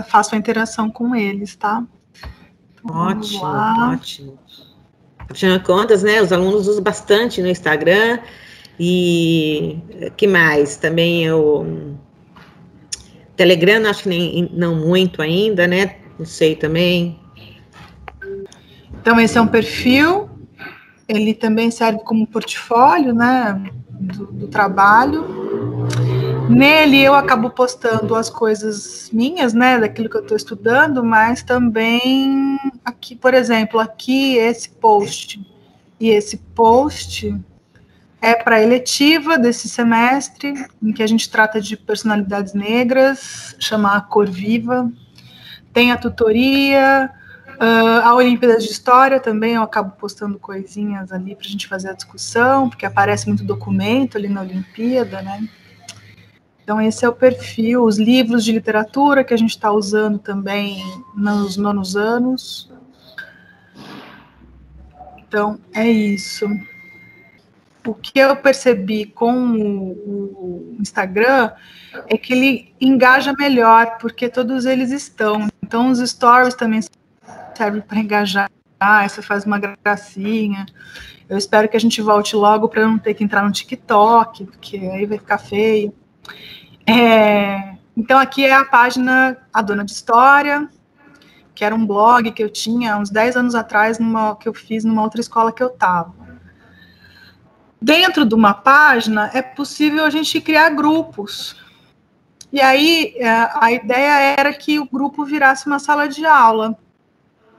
faço a interação com eles, tá? Ótimo, ótimo. Afinal de contas, né, os alunos usam bastante no Instagram e que mais? Também o Telegram, acho que não muito ainda, né? Não sei também. Então, esse é um perfil, ele também serve como portfólio, né, do trabalho. Nele eu acabo postando as coisas minhas, né, daquilo que eu estou estudando, mas também aqui, por exemplo, aqui esse post e esse post é para a eletiva desse semestre, em que a gente trata de personalidades negras, chama A Cor Viva. Tem a tutoria, a Olimpíada de História também, eu acabo postando coisinhas ali para a gente fazer a discussão, porque aparece muito documento ali na Olimpíada, né? Então, esse é o perfil, os livros de literatura que a gente está usando também nos nonos anos. Então, é isso. O que eu percebi com o Instagram é que ele engaja melhor, porque todos eles estão. Então, os stories também servem para engajar, você faz uma gracinha. Eu espero que a gente volte logo para não ter que entrar no TikTok, porque aí vai ficar feio. Então, aqui é a página A Dona de História, que era um blog que eu tinha uns 10 anos atrás, que eu fiz numa outra escola que eu estava. Dentro de uma página, é possível a gente criar grupos. E aí, a ideia era que o grupo virasse uma sala de aula,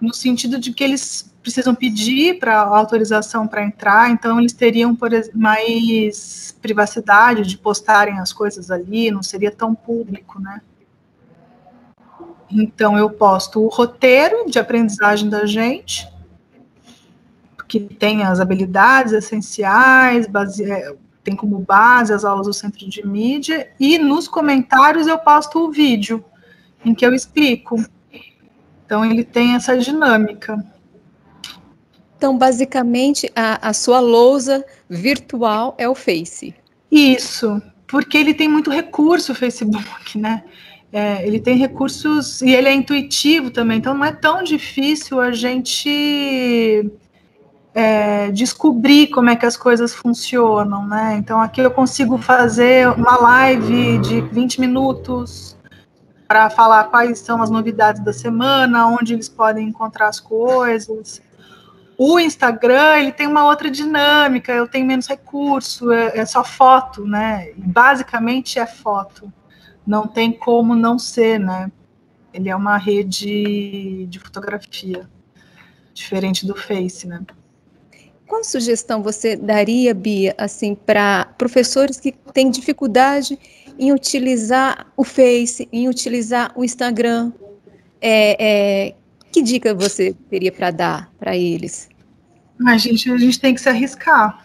no sentido de que eles precisam pedir para autorização para entrar, então eles teriam, por exemplo, mais privacidade de postarem as coisas ali, não seria tão público, né? Então, eu posto o roteiro de aprendizagem da gente, que tem as habilidades essenciais, tem como base as aulas do Centro de Mídia, e nos comentários eu posto o vídeo, em que eu explico. Então, ele tem essa dinâmica. Então, basicamente, a sua lousa virtual é o Face. Isso, porque ele tem muito recurso, o Facebook, né? Ele tem recursos, e ele é intuitivo também, então não é tão difícil a gente descobrir como é que as coisas funcionam, né? Então, aqui eu consigo fazer uma live de 20 minutos, para falar quais são as novidades da semana, onde eles podem encontrar as coisas. O Instagram, ele tem uma outra dinâmica, eu tenho menos recurso, é só foto, né? Basicamente é foto. Não tem como não ser, né? Ele é uma rede de fotografia, diferente do Face, né? Qual sugestão você daria, Bia, assim, para professores que têm dificuldade em utilizar o Face, em utilizar o Instagram? Que dica você teria para dar para eles? A gente tem que se arriscar.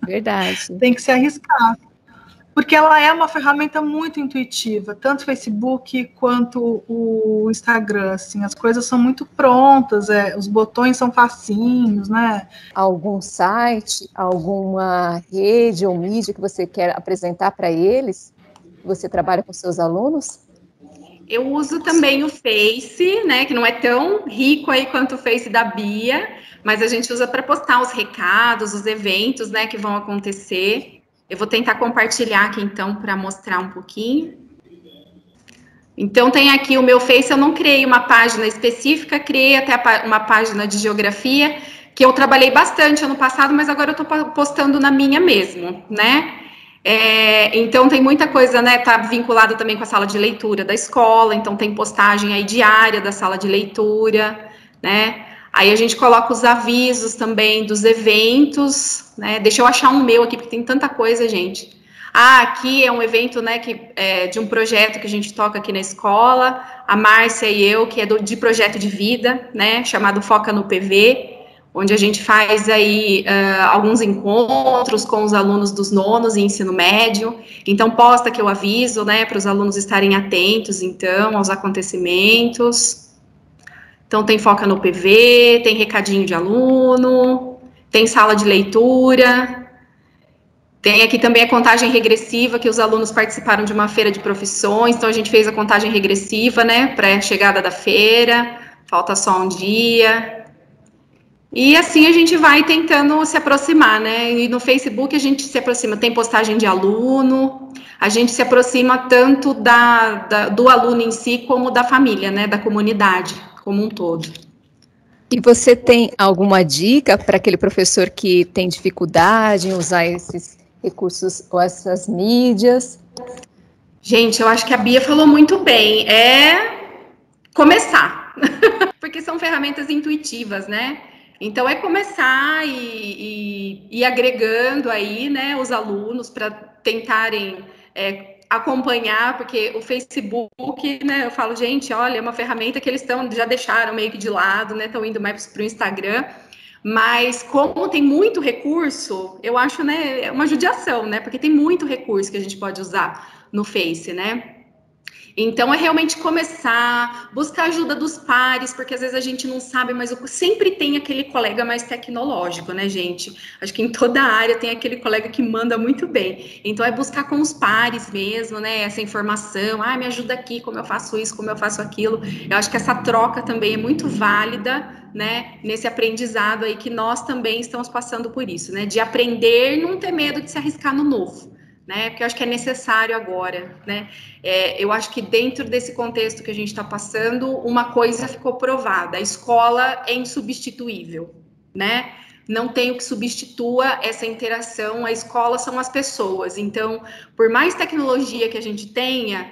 Verdade. Tem que se arriscar. Porque ela é uma ferramenta muito intuitiva, tanto o Facebook quanto o Instagram, assim, as coisas são muito prontas, os botões são facinhos, né? Algum site, alguma rede ou mídia que você quer apresentar para eles? Você trabalha com seus alunos? Eu uso também o Face, né, que não é tão rico aí quanto o Face da Bia, mas a gente usa para postar os recados, os eventos, né, que vão acontecer. Eu vou tentar compartilhar aqui, então, para mostrar um pouquinho. Então, tem aqui o meu Face, eu não criei uma página específica, criei até uma página de geografia, que eu trabalhei bastante ano passado, mas agora eu estou postando na minha mesmo, né? Então, tem muita coisa, né? Tá vinculado também com a sala de leitura da escola, então tem postagem aí diária da sala de leitura, né? Aí a gente coloca os avisos também dos eventos, né? Deixa eu achar um meu aqui, porque tem tanta coisa, gente. Aqui é um evento, né, de um projeto que a gente toca aqui na escola, a Márcia e eu, que é de projeto de vida, né, chamado Foca no PV, onde a gente faz aí alguns encontros com os alunos dos nonos e ensino médio. Então, posta que eu aviso, né, para os alunos estarem atentos, então, aos acontecimentos. Então, tem Foca no PV, tem recadinho de aluno, tem sala de leitura. Tem aqui também a contagem regressiva, que os alunos participaram de uma feira de profissões, então a gente fez a contagem regressiva, né, para a chegada da feira, falta só um dia. E assim a gente vai tentando se aproximar, né, e no Facebook a gente se aproxima, tem postagem de aluno, a gente se aproxima tanto do aluno em si, como da família, né, da comunidade como um todo. E você tem alguma dica para aquele professor que tem dificuldade em usar esses recursos ou essas mídias? Gente, eu acho que a Bia falou muito bem, começar, porque são ferramentas intuitivas, né? Então, é começar e ir agregando aí, né, os alunos para tentarem acompanhar, porque o Facebook, né, eu falo, gente, olha, é uma ferramenta que eles já deixaram meio que de lado, né, estão indo mais para o Instagram, mas como tem muito recurso, eu acho, né, é uma judiação, né, porque tem muito recurso que a gente pode usar no Face, né. Então, é realmente começar, buscar ajuda dos pares, porque às vezes a gente não sabe, mas sempre tem aquele colega mais tecnológico, né, gente? Acho que em toda área tem aquele colega que manda muito bem. Então, é buscar com os pares mesmo, né, essa informação. Me ajuda aqui, como eu faço isso, como eu faço aquilo. Eu acho que essa troca também é muito válida, né, nesse aprendizado aí que nós também estamos passando por isso, né, de aprender e não ter medo de se arriscar no novo. Né, porque eu acho que é necessário agora, né, eu acho que dentro desse contexto que a gente está passando, uma coisa ficou provada, a escola é insubstituível, né, não tem o que substitua essa interação, a escola são as pessoas, então, por mais tecnologia que a gente tenha,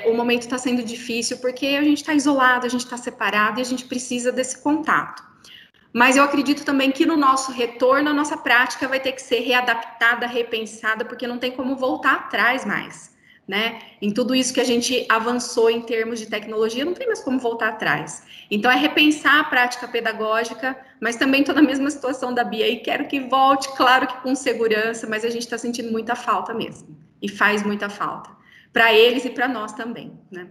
o momento está sendo difícil, porque a gente está isolado, a gente está separado, e a gente precisa desse contato. Mas eu acredito também que no nosso retorno, a nossa prática vai ter que ser readaptada, repensada, porque não tem como voltar atrás mais, né? Em tudo isso que a gente avançou em termos de tecnologia, não tem mais como voltar atrás. Então, é repensar a prática pedagógica, mas também estou na mesma situação da Bia e quero que volte, claro que com segurança, mas a gente está sentindo muita falta mesmo, e faz muita falta, para eles e para nós também, né?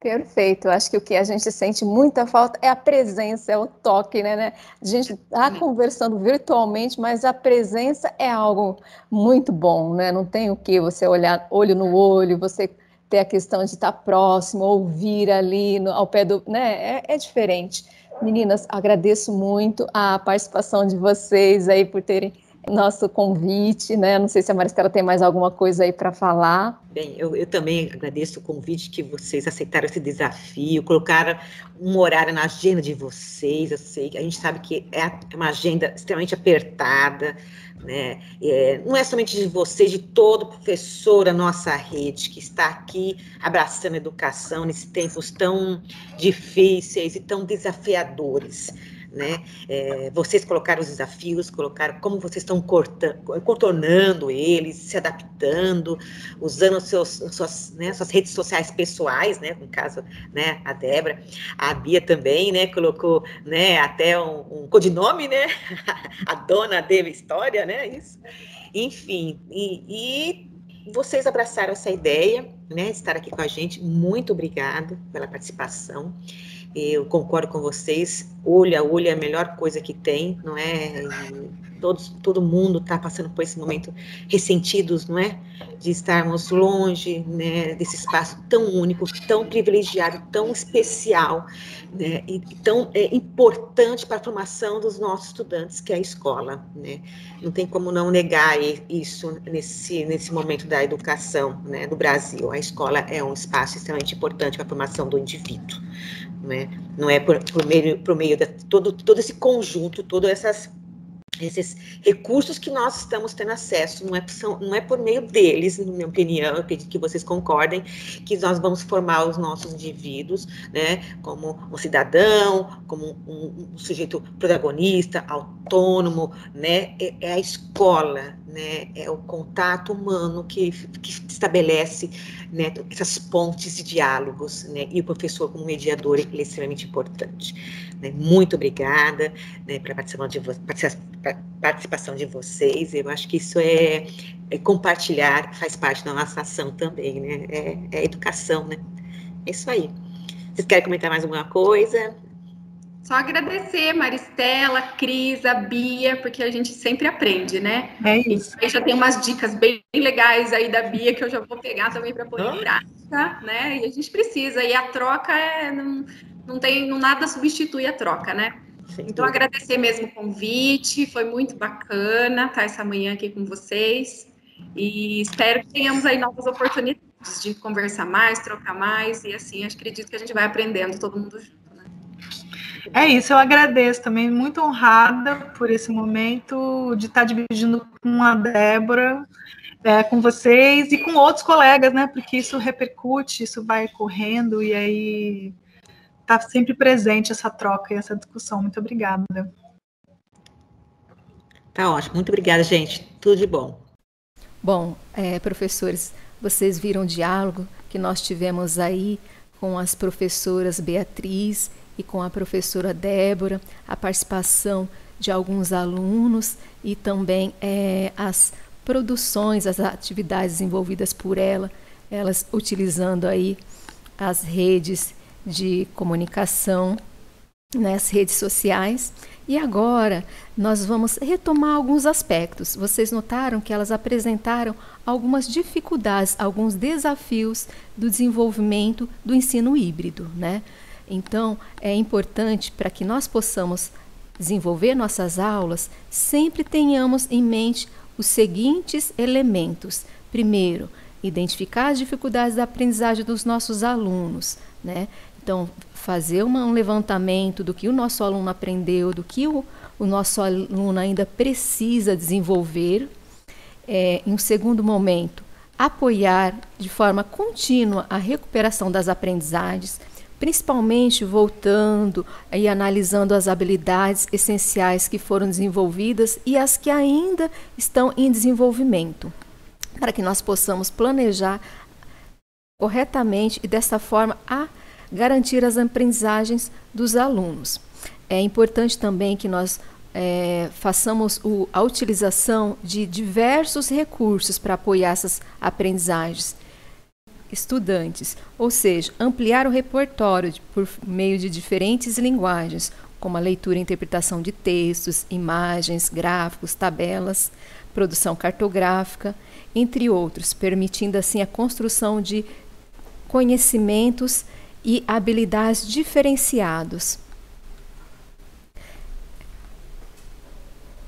Perfeito, acho que o que a gente sente muita falta é a presença, é o toque, né? A gente está conversando virtualmente, mas a presença é algo muito bom, né? Não tem o que você olhar olho no olho, você ter a questão de estar próximo, ouvir ali ao pé do... né? É diferente. Meninas, agradeço muito a participação de vocês aí por terem nosso convite, né? Não sei se a Maristela tem mais alguma coisa aí para falar. Bem, eu também agradeço o convite que vocês aceitaram esse desafio, colocaram um horário na agenda de vocês. Eu sei que a gente sabe que é uma agenda extremamente apertada, né? Não é somente de vocês, de todo professor da nossa rede que está aqui abraçando a educação nesses tempos tão difíceis e tão desafiadores, né? Vocês colocaram os desafios, colocaram como vocês estão contornando eles, se adaptando, usando suas redes sociais pessoais, né? No caso, né, a Débora, a Bia também, né, colocou, né, até um codinome, né? A dona Deva História, né? Isso. Enfim, e vocês abraçaram essa ideia, né, de estar aqui com a gente. Muito obrigada pela participação. Eu concordo com vocês, olho a olho é a melhor coisa que tem, não é? Todo mundo está passando por esse momento ressentidos, não é? De estarmos longe, né, desse espaço tão único, tão privilegiado, tão especial, né, e tão importante para a formação dos nossos estudantes, que é a escola, né? Não tem como não negar isso nesse momento da educação, né, do Brasil. A escola é um espaço extremamente importante para a formação do indivíduo, né? Não é por meio de todo esse conjunto, todos esses recursos que nós estamos tendo acesso, não é por meio deles, na minha opinião, eu acredito que vocês concordem, que nós vamos formar os nossos indivíduos, né, como um cidadão, como um sujeito protagonista, autônomo, né, é a escola, né, é o contato humano que estabelece, né, essas pontes de diálogos, né, e o professor como mediador, ele é extremamente importante, né. Muito obrigada, né, pela participação de vocês. Eu acho que isso é compartilhar, faz parte da nossa ação também, né, é educação, né, é isso aí. Vocês querem comentar mais alguma coisa? Só agradecer, Maristela, Cris, a Bia, porque a gente sempre aprende, né? É isso. E aí já tem umas dicas bem legais aí da Bia que eu já vou pegar também para pôr em prática, né? E a gente precisa, e a troca nada substitui a troca, né? Então, agradecer mesmo o convite, foi muito bacana estar essa manhã aqui com vocês, e espero que tenhamos aí novas oportunidades de conversar mais, trocar mais, e assim, acredito que a gente vai aprendendo todo mundo junto. É isso, eu agradeço também, muito honrada por esse momento de estar dividindo com a Débora, com vocês e com outros colegas, né? Porque isso repercute, isso vai correndo e aí está sempre presente essa troca e essa discussão. Muito obrigada. Tá ótimo, muito obrigada, gente. Tudo de bom. Bom, professores, vocês viram o diálogo que nós tivemos aí com as professoras Beatriz e com a professora Débora, a participação de alguns alunos e também as produções, as atividades desenvolvidas por elas utilizando aí as redes de comunicação, nas redes sociais. E agora nós vamos retomar alguns aspectos. Vocês notaram que elas apresentaram algumas dificuldades, alguns desafios do desenvolvimento do ensino híbrido, né? Então, é importante para que nós possamos desenvolver nossas aulas, sempre tenhamos em mente os seguintes elementos. Primeiro, identificar as dificuldades da aprendizagem dos nossos alunos, né? Então, fazer um levantamento do que o nosso aluno aprendeu, do que o nosso aluno ainda precisa desenvolver. Em um segundo momento, apoiar de forma contínua a recuperação das aprendizagens, principalmente voltando e analisando as habilidades essenciais que foram desenvolvidas e as que ainda estão em desenvolvimento, para que nós possamos planejar corretamente e dessa forma garantir as aprendizagens dos alunos. É importante também que nós façamos a utilização de diversos recursos para apoiar essas aprendizagens. Estudantes, ou seja, ampliar o repertório por meio de diferentes linguagens, como a leitura e interpretação de textos, imagens, gráficos, tabelas, produção cartográfica, entre outros, permitindo assim a construção de conhecimentos e habilidades diferenciados.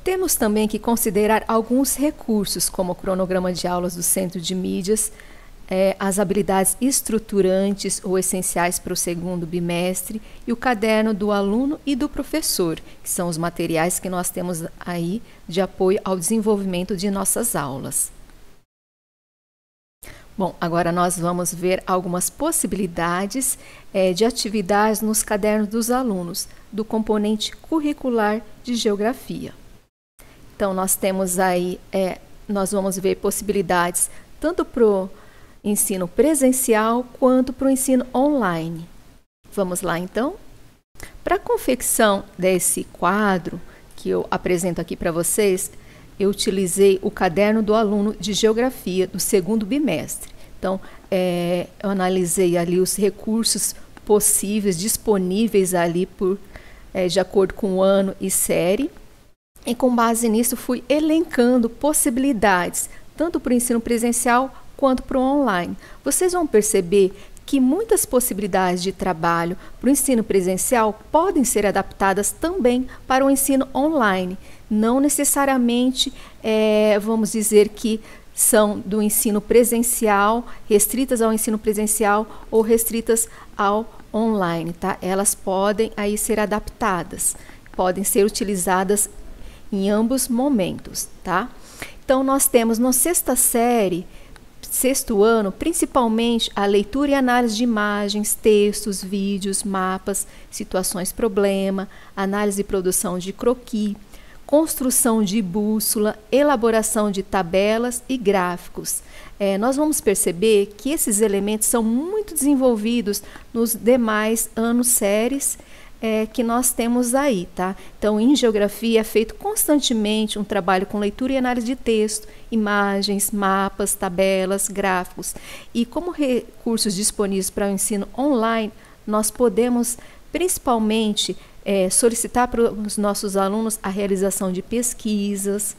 Temos também que considerar alguns recursos, como o cronograma de aulas do Centro de Mídias, as habilidades estruturantes ou essenciais para o segundo bimestre e o caderno do aluno e do professor, que são os materiais que nós temos aí de apoio ao desenvolvimento de nossas aulas. Bom, agora nós vamos ver algumas possibilidades de atividades nos cadernos dos alunos, do componente curricular de Geografia. Então, nós temos aí, nós vamos ver possibilidades tanto para o ensino presencial quanto para o ensino online. Vamos lá, então? Para a confecção desse quadro que eu apresento aqui para vocês, eu utilizei o caderno do aluno de Geografia do segundo bimestre. Então, eu analisei ali os recursos possíveis, disponíveis ali de acordo com o ano e série. E com base nisso, fui elencando possibilidades, tanto para o ensino presencial quanto para o online. Vocês vão perceber que muitas possibilidades de trabalho para o ensino presencial podem ser adaptadas também para o ensino online. Não necessariamente, vamos dizer que são do ensino presencial, restritas ao ensino presencial ou restritas ao online, tá? Elas podem aí ser adaptadas, podem ser utilizadas em ambos momentos, tá? Então, nós temos na sexta série, sexto ano, principalmente a leitura e análise de imagens, textos, vídeos, mapas, situações problema, análise e produção de croquis, construção de bússola, elaboração de tabelas e gráficos. Nós vamos perceber que esses elementos são muito desenvolvidos nos demais anos séries que nós temos aí, tá? Então, em Geografia é feito constantemente um trabalho com leitura e análise de texto, imagens, mapas, tabelas, gráficos. E como recursos disponíveis para o ensino online, nós podemos principalmente solicitar para os nossos alunos a realização de pesquisas,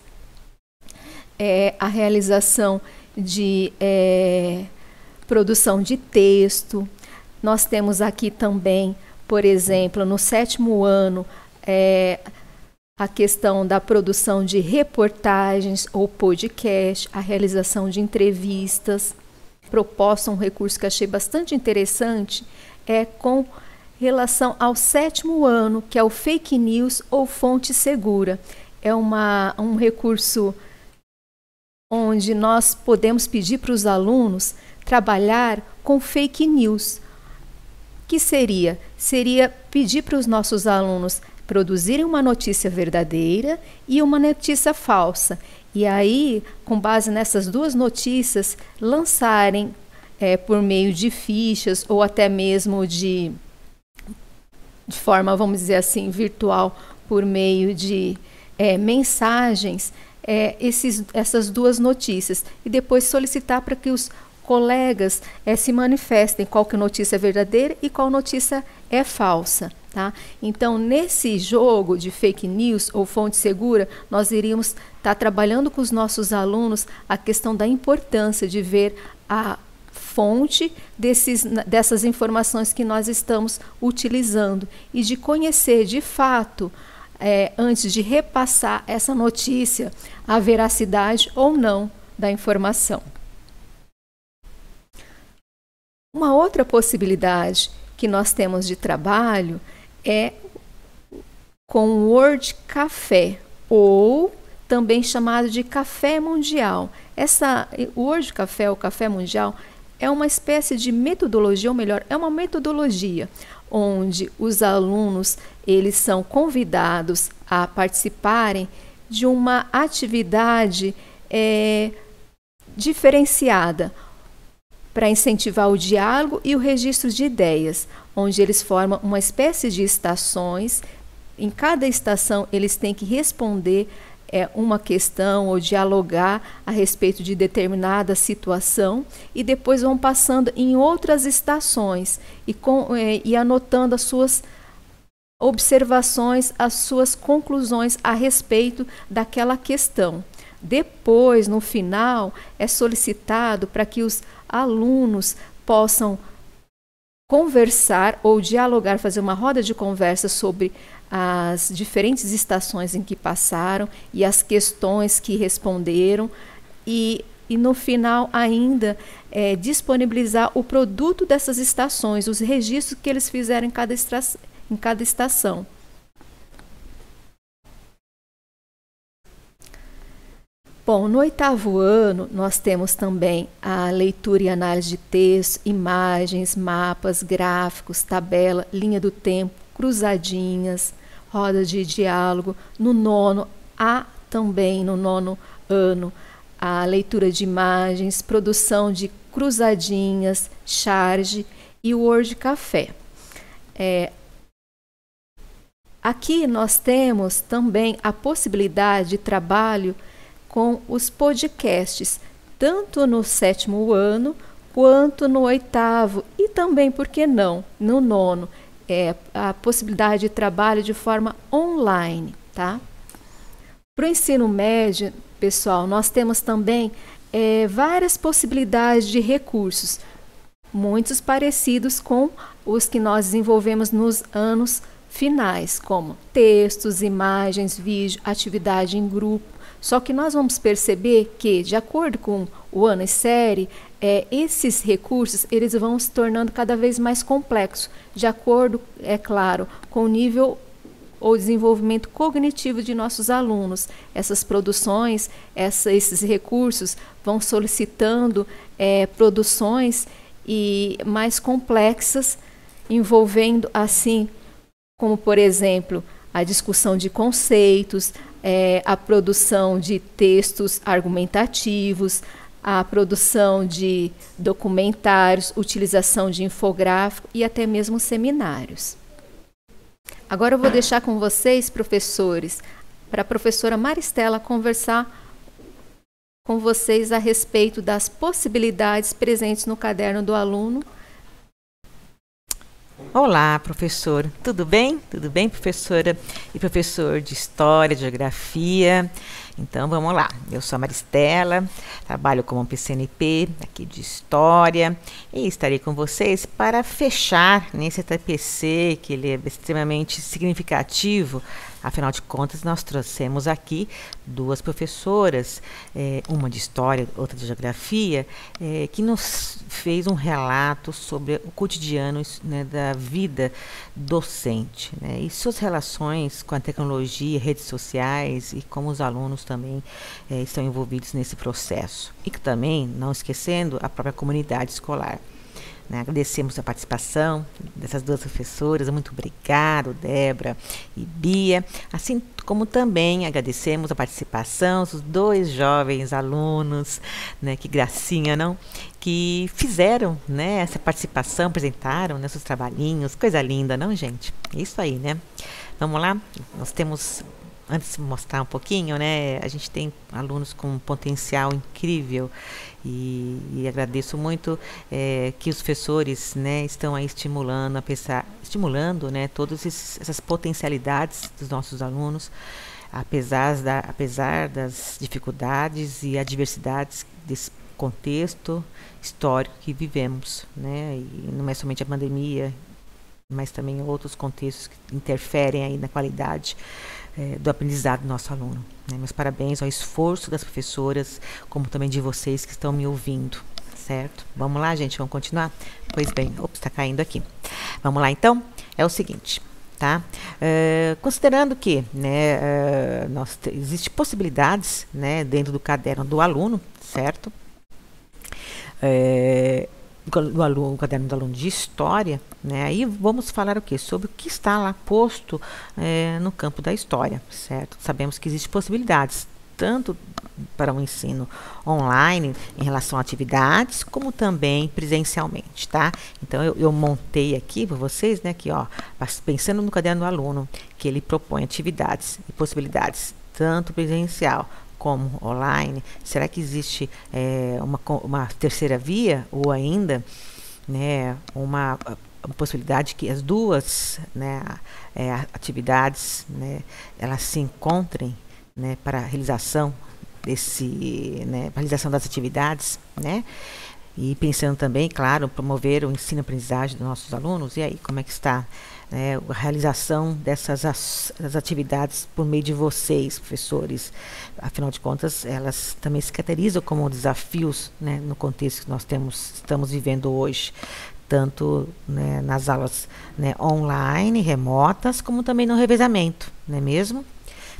a realização de produção de texto. Nós temos aqui também, por exemplo, no sétimo ano, a questão da produção de reportagens ou podcast, a realização de entrevistas. Proposta, um recurso que achei bastante interessante, com relação ao sétimo ano, que é o fake news ou fonte segura. É um recurso onde nós podemos pedir para os alunos trabalhar com fake news. Que seria? Seria pedir para os nossos alunos produzirem uma notícia verdadeira e uma notícia falsa. E aí, com base nessas duas notícias, lançarem por meio de fichas ou até mesmo de forma, vamos dizer assim, virtual, por meio de mensagens, essas duas notícias. E depois solicitar para que os colegas se manifestem qual que notícia é verdadeira e qual notícia é falsa, tá? Então, nesse jogo de fake news ou fonte segura, nós iríamos estar trabalhando com os nossos alunos a questão da importância de ver a fonte dessas informações que nós estamos utilizando e de conhecer de fato, antes de repassar essa notícia, a veracidade ou não da informação. Uma outra possibilidade que nós temos de trabalho é com o Word Café, ou também chamado de Café Mundial. O Word Café, ou Café Mundial, é uma espécie de metodologia, ou melhor, é uma metodologia onde os alunos eles são convidados a participarem de uma atividade diferenciada, para incentivar o diálogo e o registro de ideias, onde eles formam uma espécie de estações. Em cada estação, eles têm que responder uma questão ou dialogar a respeito de determinada situação e depois vão passando em outras estações e anotando as suas observações, as suas conclusões a respeito daquela questão. Depois, no final, é solicitado para que os alunos possam conversar ou dialogar, fazer uma roda de conversa sobre as diferentes estações em que passaram e as questões que responderam e no final ainda disponibilizar o produto dessas estações, os registros que eles fizeram em cada estação. Bom, no 8º ano, nós temos também a leitura e análise de texto, imagens, mapas, gráficos, tabela, linha do tempo, cruzadinhas, rodas de diálogo. No 9º, há também, no 9º ano, a leitura de imagens, produção de cruzadinhas, charge e Word Café. Aqui nós temos também a possibilidade de trabalho com os podcasts, tanto no 7º ano, quanto no 8º e também, por que não, no 9º, a possibilidade de trabalho de forma online, tá? Para o ensino médio, pessoal, nós temos também várias possibilidades de recursos, muitos parecidos com os que nós desenvolvemos nos anos finais, como textos, imagens, vídeo, atividade em grupo. Só que nós vamos perceber que, de acordo com o ano e série, esses recursos eles vão se tornando cada vez mais complexos, de acordo, é claro, com o nível ou desenvolvimento cognitivo de nossos alunos. Essas produções, esses recursos vão solicitando produções mais complexas, envolvendo assim, como por exemplo, a discussão de conceitos, a produção de textos argumentativos, a produção de documentários, utilização de infográfico e até mesmo seminários. Agora eu vou deixar com vocês, professores, para a professora Maristela conversar com vocês a respeito das possibilidades presentes no caderno do aluno. Olá, professor. Tudo bem? Tudo bem, professora e professor de História, de Geografia? Então, vamos lá. Eu sou a Maristela, trabalho como PCNP aqui de História e estarei com vocês para fechar nesse TPC, que ele é extremamente significativo. Afinal de contas, nós trouxemos aqui duas professoras, uma de História, outra de Geografia, que nos fez um relato sobre o cotidiano, né, da vida docente, né, e suas relações com a tecnologia, redes sociais e como os alunos também estão envolvidos nesse processo. E que também, não esquecendo, a própria comunidade escolar. Né, agradecemos a participação dessas duas professoras, muito obrigado, Débora e Bia, assim como também agradecemos a participação dos dois jovens alunos, né, que gracinha, não? Que fizeram, né, essa participação, apresentaram, né, seus trabalhinhos, coisa linda, não, gente? É isso aí, né? Vamos lá? Nós temos... Antes de mostrar um pouquinho, né, a gente tem alunos com um potencial incrível e agradeço muito que os professores, né, estão aí estimulando, né, todas essas potencialidades dos nossos alunos, apesar das dificuldades e adversidades desse contexto histórico que vivemos, né, e não é somente a pandemia, mas também outros contextos que interferem aí na qualidade do aprendizado do nosso aluno. Né? Meus parabéns ao esforço das professoras, como também de vocês que estão me ouvindo, certo? Vamos lá, gente, vamos continuar? Pois bem, ops, está caindo aqui. Vamos lá, então? É o seguinte, tá? Considerando que, né, existem possibilidades, né, dentro do caderno do aluno, certo? O caderno do aluno de História, né? Aí vamos falar o quê? Sobre o que está lá posto no campo da História, certo? Sabemos que existem possibilidades, tanto para o ensino online, em relação a atividades, como também presencialmente, tá? Então, eu montei aqui para vocês, né, que, ó, pensando no caderno do aluno, que ele propõe atividades e possibilidades, tanto presencial como online. Será que existe uma terceira via ou ainda, né, uma possibilidade que as duas, né, atividades, né, elas se encontrem, né, para a realização para a realização das atividades, né? E pensando também, claro, promover o ensino-aprendizagem dos nossos alunos. E aí, como é que está, né, a realização dessas atividades por meio de vocês, professores? Afinal de contas, elas também se caracterizam como desafios, né, no contexto que nós estamos vivendo hoje, tanto, né, nas aulas, né, online, remotas, como também no revezamento, não é mesmo?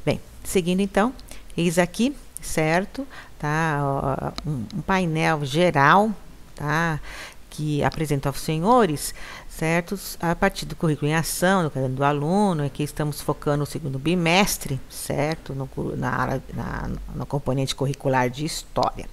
Bem, seguindo então, eis aqui, certo, tá, um painel geral, tá, que apresenta aos senhores, certo, a partir do currículo em ação, do caderno do aluno. Aqui estamos focando no segundo bimestre, certo, no componente curricular de História.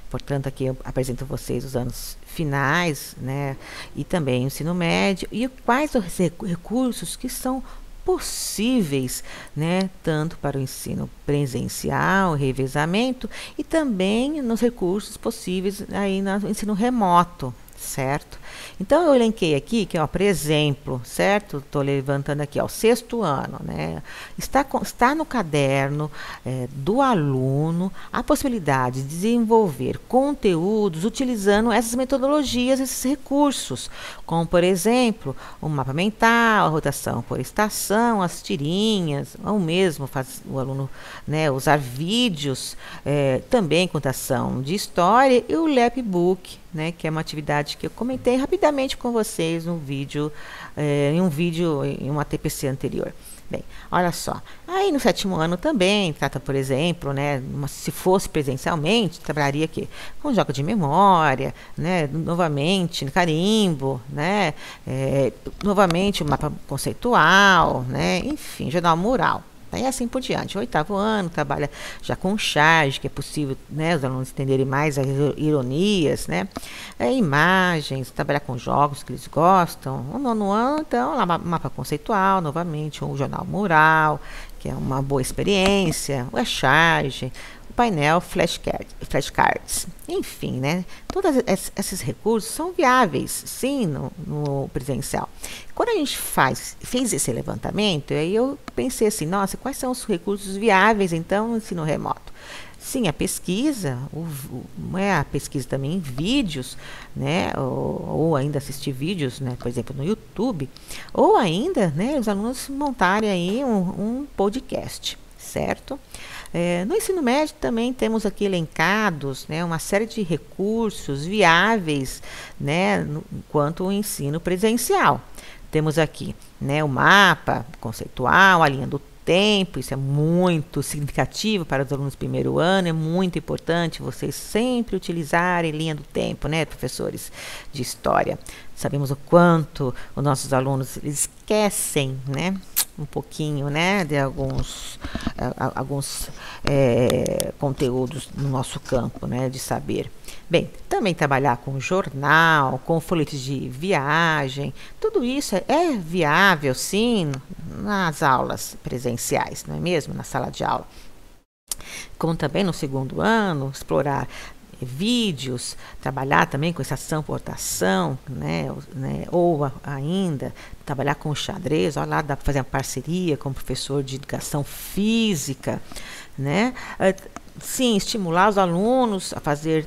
Portanto, aqui eu apresento a vocês os anos finais, né, e também o ensino médio, e quais os recursos que são possíveis, né, tanto para o ensino presencial, revezamento, e também nos recursos possíveis aí no ensino remoto, certo? Então, eu elenquei aqui, que, ó, por exemplo, certo? Estou levantando aqui, ó, o 6º ano, né? Está no caderno do aluno a possibilidade de desenvolver conteúdos utilizando essas metodologias, esses recursos, como, por exemplo, o mapa mental, a rotação por estação, as tirinhas, ou mesmo faz o aluno, né, usar vídeos, também contação de história, e o Lapbook, né, que é uma atividade que eu comentei rapidamente com vocês no vídeo, em uma TPC anterior. Bem, olha só, aí no 7º ano também trata, por exemplo, né, se fosse presencialmente, trabalharia aqui com jogos de memória, né, novamente carimbo, né, novamente o mapa conceitual, né, enfim, jornal mural. E assim por diante. O 8º ano trabalha já com charge, que é possível, né, os alunos entenderem mais as ironias, né, imagens, trabalhar com jogos que eles gostam. O 9º ano, então, lá, mapa conceitual, novamente, um jornal mural, que é uma boa experiência, a charge, o painel, flashcards, enfim, né, todos esses recursos são viáveis, sim, no presencial. Quando a gente fez esse levantamento, aí eu pensei assim, nossa, quais são os recursos viáveis, então, no ensino remoto? Sim, a pesquisa, a pesquisa também em vídeos, né, ou ainda assistir vídeos, né, por exemplo, no YouTube, ou ainda, né, os alunos montarem aí um podcast, certo? No ensino médio também temos aqui elencados, né, uma série de recursos viáveis, né, quanto ao ensino presencial. Temos aqui, né, o mapa conceitual, a linha do tempo, isso é muito significativo para os alunos do 1º ano, é muito importante vocês sempre utilizarem linha do tempo, né, professores de história. Sabemos o quanto os nossos alunos esquecem, né, um pouquinho, né, de alguns conteúdos no nosso campo, né, de saber. Bem, também trabalhar com jornal, com folhetos de viagem, tudo isso é viável, sim, nas aulas presenciais, não é mesmo? Na sala de aula. Como também no 2º ano, explorar vídeos, trabalhar também com essa ação por ação, né, ou ainda trabalhar com xadrez. Olha lá, dá para fazer uma parceria com o professor de educação física, né? Sim, estimular os alunos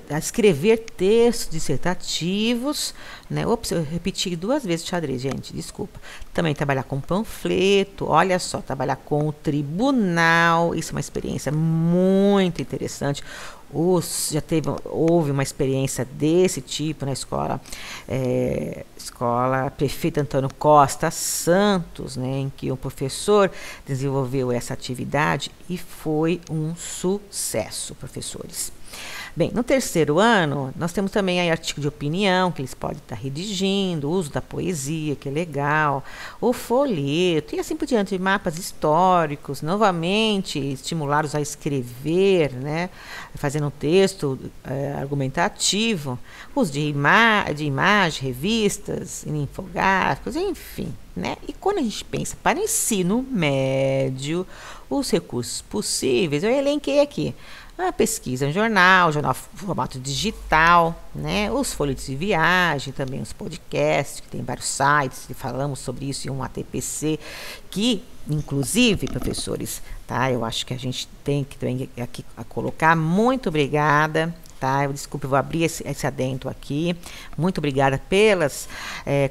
a escrever textos dissertativos, né? Ops, eu repeti 2 vezes xadrez, gente, desculpa. Também trabalhar com panfleto, olha só, trabalhar com o tribunal, isso é uma experiência muito interessante. Houve uma experiência desse tipo na escola Prefeito Antônio Costa Santos, né, em que o professor desenvolveu essa atividade e foi um sucesso, professores. Bem, no 3º ano, nós temos também aí artigo de opinião, que eles podem estar redigindo, o uso da poesia, que é legal, o folheto, e assim por diante, mapas históricos, novamente, estimulá-los a escrever, né, fazendo um texto argumentativo, uso de imagem, revistas, infográficos, enfim, né? E quando a gente pensa para ensino médio, os recursos possíveis, eu elenquei aqui. A pesquisa em jornal formato digital, né? Os folhetos de viagem, também os podcasts, que tem vários sites, que falamos sobre isso em um ATPC, que, inclusive, professores, tá? Eu acho que a gente tem que também aqui a colocar. Muito obrigada, tá? Desculpe, eu vou abrir esse adendo aqui. Muito obrigada pelas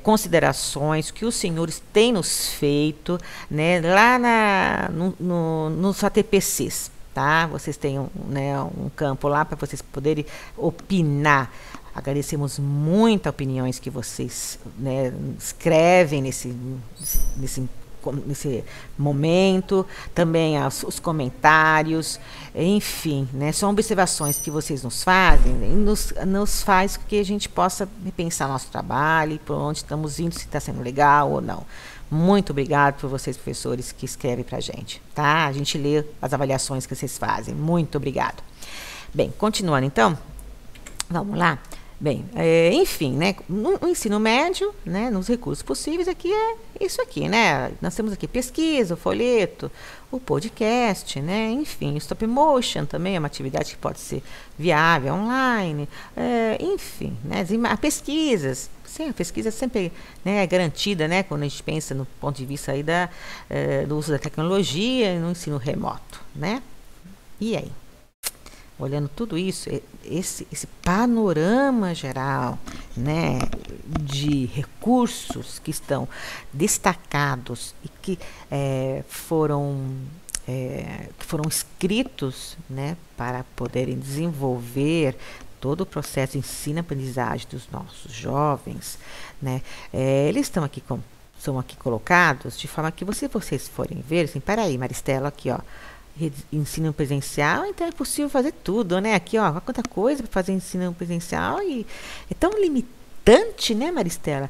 considerações que os senhores têm nos feito, né, lá nos ATPCs, tá? Vocês têm um campo lá para vocês poderem opinar. Agradecemos muito as opiniões que vocês, né, escrevem nesse momento, também os comentários, enfim, né, são observações que vocês nos fazem e nos faz que a gente possa repensar nosso trabalho, por onde estamos indo, se está sendo legal ou não. Muito obrigado por vocês, professores, que escrevem para a gente, tá? A gente lê as avaliações que vocês fazem. Muito obrigado. Bem, continuando então, vamos lá. Bem, enfim, né, no ensino médio, né, nos recursos possíveis, aqui é isso aqui, né, nós temos aqui pesquisa, o folheto, o podcast, né, enfim, o stop motion também é uma atividade que pode ser viável, online, enfim, né, pesquisas, sim, a pesquisa sempre, né, é garantida, né, quando a gente pensa no ponto de vista aí do uso da tecnologia e no ensino remoto, né, e aí? Olhando tudo isso, esse panorama geral, né, de recursos que estão destacados e que foram escritos, né, para poderem desenvolver todo o processo de ensino-aprendizagem dos nossos jovens, né, eles são aqui colocados de forma que vocês forem ver, assim, peraí, Maristela, aqui, ó, ensino presencial, então é possível fazer tudo, né? Aqui, ó, quanta coisa para fazer ensino presencial e é tão limitante, né, Maristela?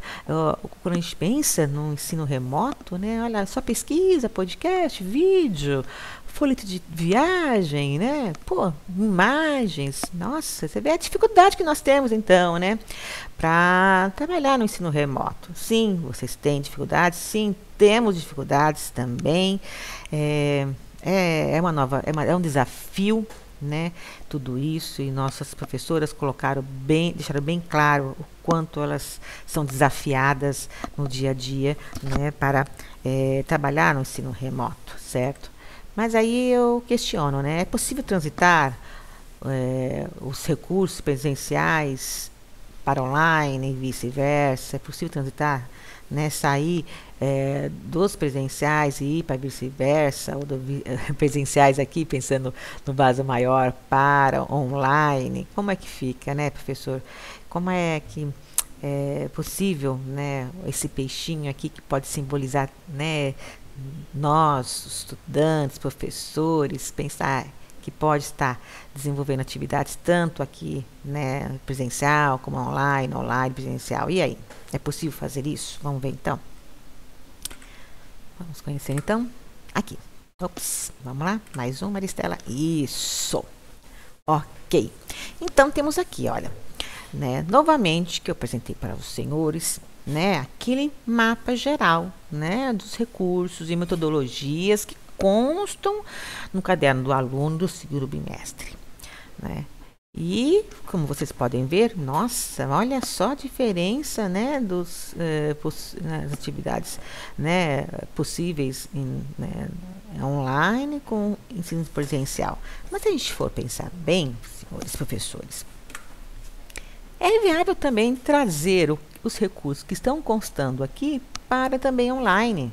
Quando a gente pensa no ensino remoto, né? Olha, só pesquisa, podcast, vídeo, folheto de viagem, né? Pô, imagens, nossa, você vê a dificuldade que nós temos, então, né? Para trabalhar no ensino remoto. Sim, vocês têm dificuldades, sim, temos dificuldades também. É um desafio, né, tudo isso, e nossas professoras deixaram bem claro o quanto elas são desafiadas no dia a dia, né, para trabalhar no ensino remoto, certo? Mas aí eu questiono, né, é possível transitar os recursos presenciais para online e vice-versa? É possível transitar, né, sair dos presenciais e ir para vice-versa, ou presenciais aqui, pensando no vaso maior, para online? Como é que fica, né, professor? Como é que é possível, né, esse peixinho aqui que pode simbolizar, né, nós, estudantes, professores, pensar que pode estar desenvolvendo atividades tanto aqui, né, presencial como online, presencial. E aí? É possível fazer isso? Vamos ver então. Vamos conhecer então aqui. Ops, vamos lá, mais um, Maristela. Isso. Ok. Então temos aqui, olha, né, novamente que eu apresentei para os senhores, né, aquele mapa geral, né, dos recursos e metodologias que constam no caderno do aluno do segundo bimestre, né? E, como vocês podem ver, nossa, olha só a diferença, né, das atividades, né, possíveis online com ensino presencial. Mas se a gente for pensar bem, senhores professores, é viável também trazer os recursos que estão constando aqui para também online.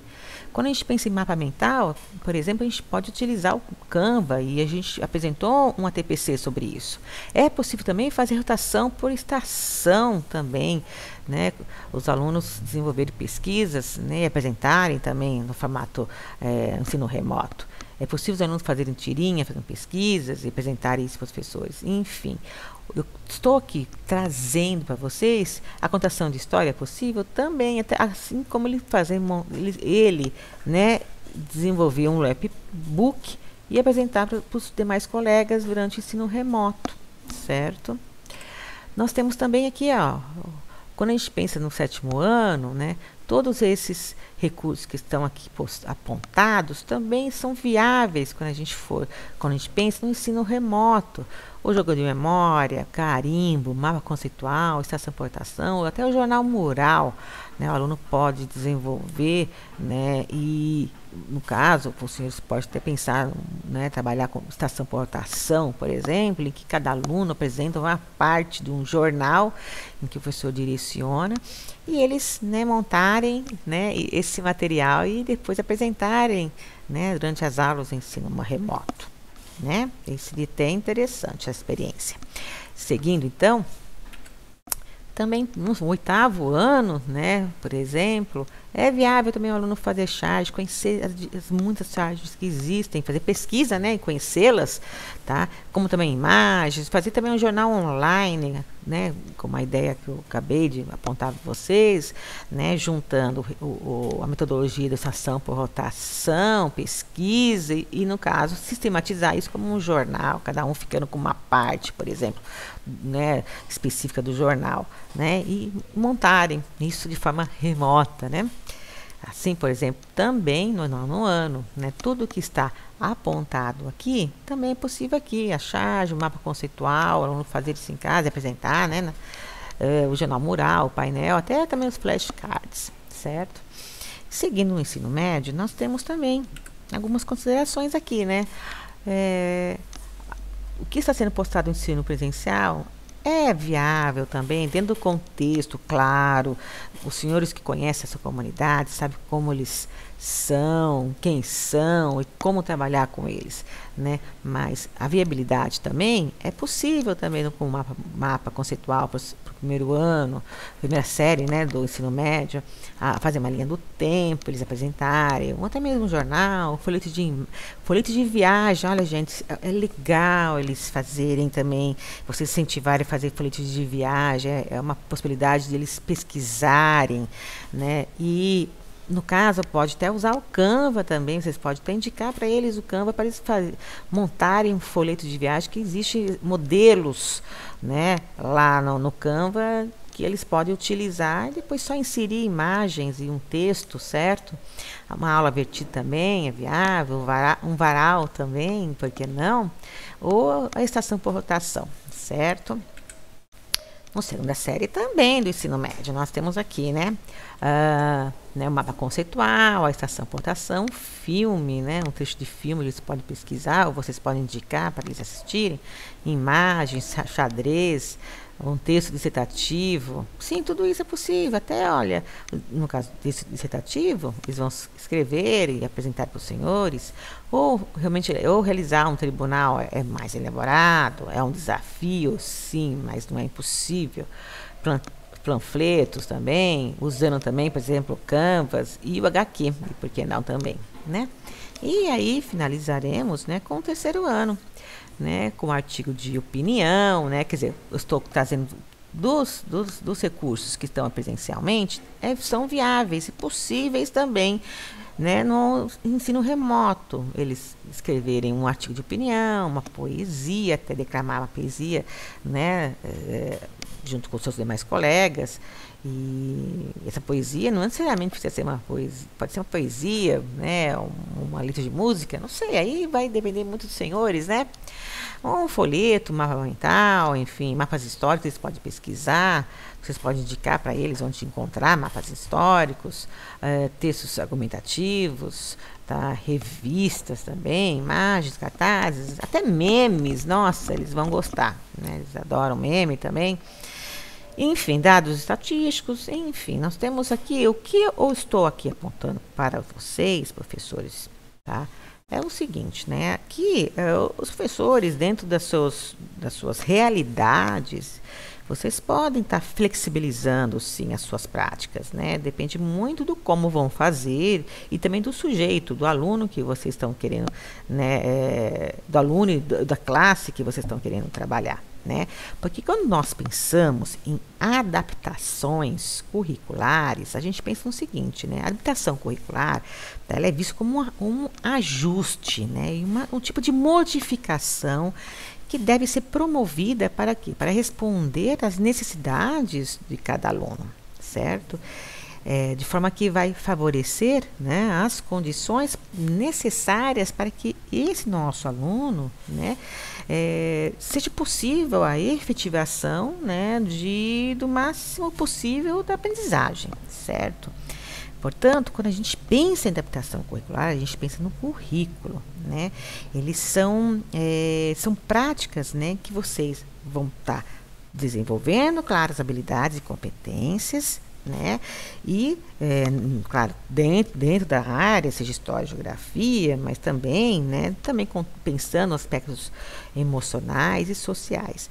Quando a gente pensa em mapa mental, por exemplo, a gente pode utilizar o Canva, e a gente apresentou um ATPC sobre isso. É possível também fazer rotação por estação também, né? Os alunos desenvolverem pesquisas, né, e apresentarem também no formato ensino remoto. É possível os alunos fazerem tirinha, fazendo pesquisas e apresentarem isso para os professores. Enfim, eu estou aqui trazendo para vocês a contação de história é possível também, até assim como ele né, desenvolver um workbook e apresentar para os demais colegas durante o ensino remoto, certo? Nós temos também aqui, ó, quando a gente pensa no 7º ano, né, todos esses recursos que estão aqui apontados também são viáveis quando a gente pensa no ensino remoto. O jogo de memória, carimbo, mapa conceitual, estação-portação, ou até o jornal mural, né? O aluno pode desenvolver, né, e no caso, os senhores podem até pensar, né, trabalhar com estação por rotação, por exemplo, em que cada aluno apresenta uma parte de um jornal em que o professor direciona, e eles, né, montarem, né, esse material e depois apresentarem, né, durante as aulas em ensino remoto, né? Isso seria até interessante a experiência. Seguindo, então, também no 8º ano, né, por exemplo, é viável também o aluno fazer charge, conhecer muitas charges que existem, fazer pesquisa, né, e conhecê-las, tá? Como também imagens, fazer também um jornal online, né, como a ideia que eu acabei de apontar para vocês, né, juntando a metodologia da estação por rotação, pesquisa e, no caso, sistematizar isso como um jornal, cada um ficando com uma parte, por exemplo, né, específica do jornal, né, e montarem isso de forma remota, né. Assim, por exemplo, também no 9º ano, né, tudo que está apontado aqui, também é possível aqui, a charge, o mapa conceitual, o aluno fazer isso em casa, apresentar, né, o jornal mural, o painel, até também os flashcards, certo? Seguindo no ensino médio, nós temos também algumas considerações aqui, né? O que está sendo postado no ensino presencial é viável também, dentro do contexto, claro. Os senhores que conhecem essa comunidade sabem como eles são, quem são e como trabalhar com eles, né? Mas a viabilidade também é possível também com o mapa conceitual para o 1º ano, primeira série, né, do ensino médio, fazer uma linha do tempo, eles apresentarem, ou até mesmo um jornal, folheto de viagem. Olha, gente, é legal eles fazerem também, vocês incentivarem a fazer folhetos de viagem, é uma possibilidade de eles pesquisarem, né? E no caso, pode até usar o Canva também, vocês podem até indicar para eles o Canva para eles montarem um folheto de viagem, que existe modelos, né, lá no Canva, que eles podem utilizar e depois só inserir imagens e um texto, certo? Uma aula vertida também é viável, um varal também, por que não? Ou a estação por rotação, certo? Na 2ª série também do ensino médio, nós temos aqui, né, o mapa conceitual, a estação por rotação, filme, né, um trecho de filme, eles podem pesquisar, ou vocês podem indicar para eles assistirem, imagens, xadrez, um texto dissertativo. Sim, tudo isso é possível. Até, olha, no caso desse dissertativo, eles vão escrever e apresentar para os senhores, ou realmente, ou realizar um tribunal é mais elaborado, é um desafio, sim, mas não é impossível. Panfletos também, usando também, por exemplo, o Canvas e o HQ, e por que não também, né? E aí finalizaremos, né, com o 3º ano, né, com o artigo de opinião, né, quer dizer, eu estou trazendo dos recursos que estão presencialmente, são viáveis e possíveis também, né, no ensino remoto, eles escreverem um artigo de opinião, uma poesia, até declamar uma poesia, né, junto com os seus demais colegas. E essa poesia não necessariamente precisa ser uma poesia, pode ser uma poesia, né, uma letra de música, não sei, aí vai depender muito dos senhores, né? Um folheto, um mapa mental, enfim, mapas históricos, eles podem pesquisar, vocês podem indicar para eles onde encontrar mapas históricos, textos argumentativos, tá? Revistas também, imagens, cartazes, até memes, nossa, eles vão gostar, né? Eles adoram meme também. Enfim, dados estatísticos, enfim, nós temos aqui o que eu estou aqui apontando para vocês, professores, tá? É o seguinte, né? Aqui, os professores, dentro das suas realidades, vocês podem estar flexibilizando, sim, as suas práticas, né? Depende muito do como vão fazer e também do sujeito, do aluno que vocês estão querendo, né? Do aluno e da classe que vocês estão querendo trabalhar, né? Porque quando nós pensamos em adaptações curriculares, a gente pensa no seguinte, né? A adaptação curricular, ela é vista como um ajuste, né? E um tipo de modificação que deve ser promovida para quê? Para responder às necessidades de cada aluno, certo? De forma que vai favorecer, né, as condições necessárias para que esse nosso aluno, né, seja possível a efetivação, né, do máximo possível da aprendizagem, certo? Portanto, quando a gente pensa em adaptação curricular, a gente pensa no currículo, né? Eles são práticas, né, que vocês vão estar desenvolvendo, claro, as habilidades e competências, né? E, claro, dentro da área, seja história, geografia, mas também, né, pensando aspectos emocionais e sociais.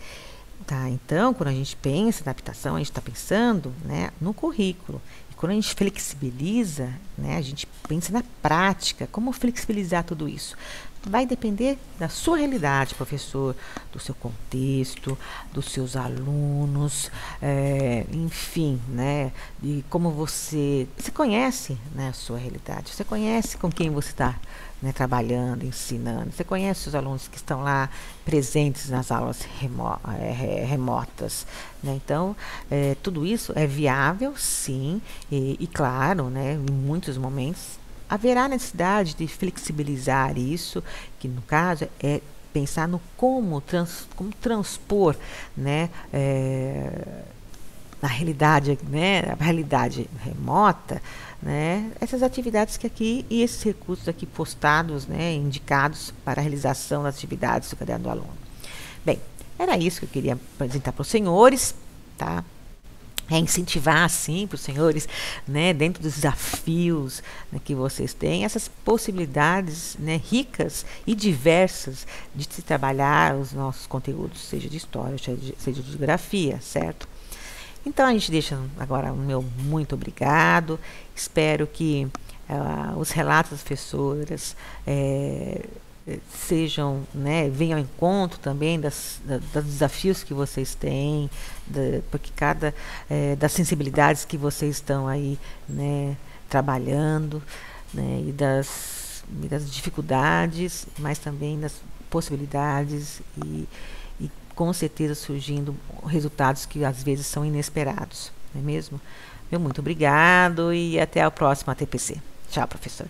Tá? Então, quando a gente pensa em adaptação, a gente está pensando, né, no currículo. E quando a gente flexibiliza, né, a gente pensa na prática, como flexibilizar tudo isso. Vai depender da sua realidade, professor, do seu contexto, dos seus alunos, enfim, né, de como você conhece, né, a sua realidade, você conhece com quem você está, né, trabalhando, ensinando, você conhece os alunos que estão lá presentes nas aulas remotas, né? Então, tudo isso é viável, sim, e claro, né, em muitos momentos haverá necessidade de flexibilizar isso, que no caso é pensar no como transpor, né, na realidade, né, a realidade remota, né, essas atividades que aqui e esses recursos aqui postados, né, indicados para a realização das atividades do caderno do aluno. Bem, era isso que eu queria apresentar para os senhores, tá? Incentivar, sim, para os senhores, né, dentro dos desafios, né, que vocês têm, essas possibilidades, né, ricas e diversas de se trabalhar os nossos conteúdos, seja de história, seja de geografia, certo? Então, a gente deixa agora o meu muito obrigado. Espero que os relatos das professoras sejam, né, venham ao encontro também dos desafios que vocês têm, porque das sensibilidades que vocês estão aí, né, trabalhando, né, e das dificuldades, mas também das possibilidades e com certeza surgindo resultados que às vezes são inesperados, não é mesmo? Meu muito obrigado e até a próxima TPC. Tchau, professor.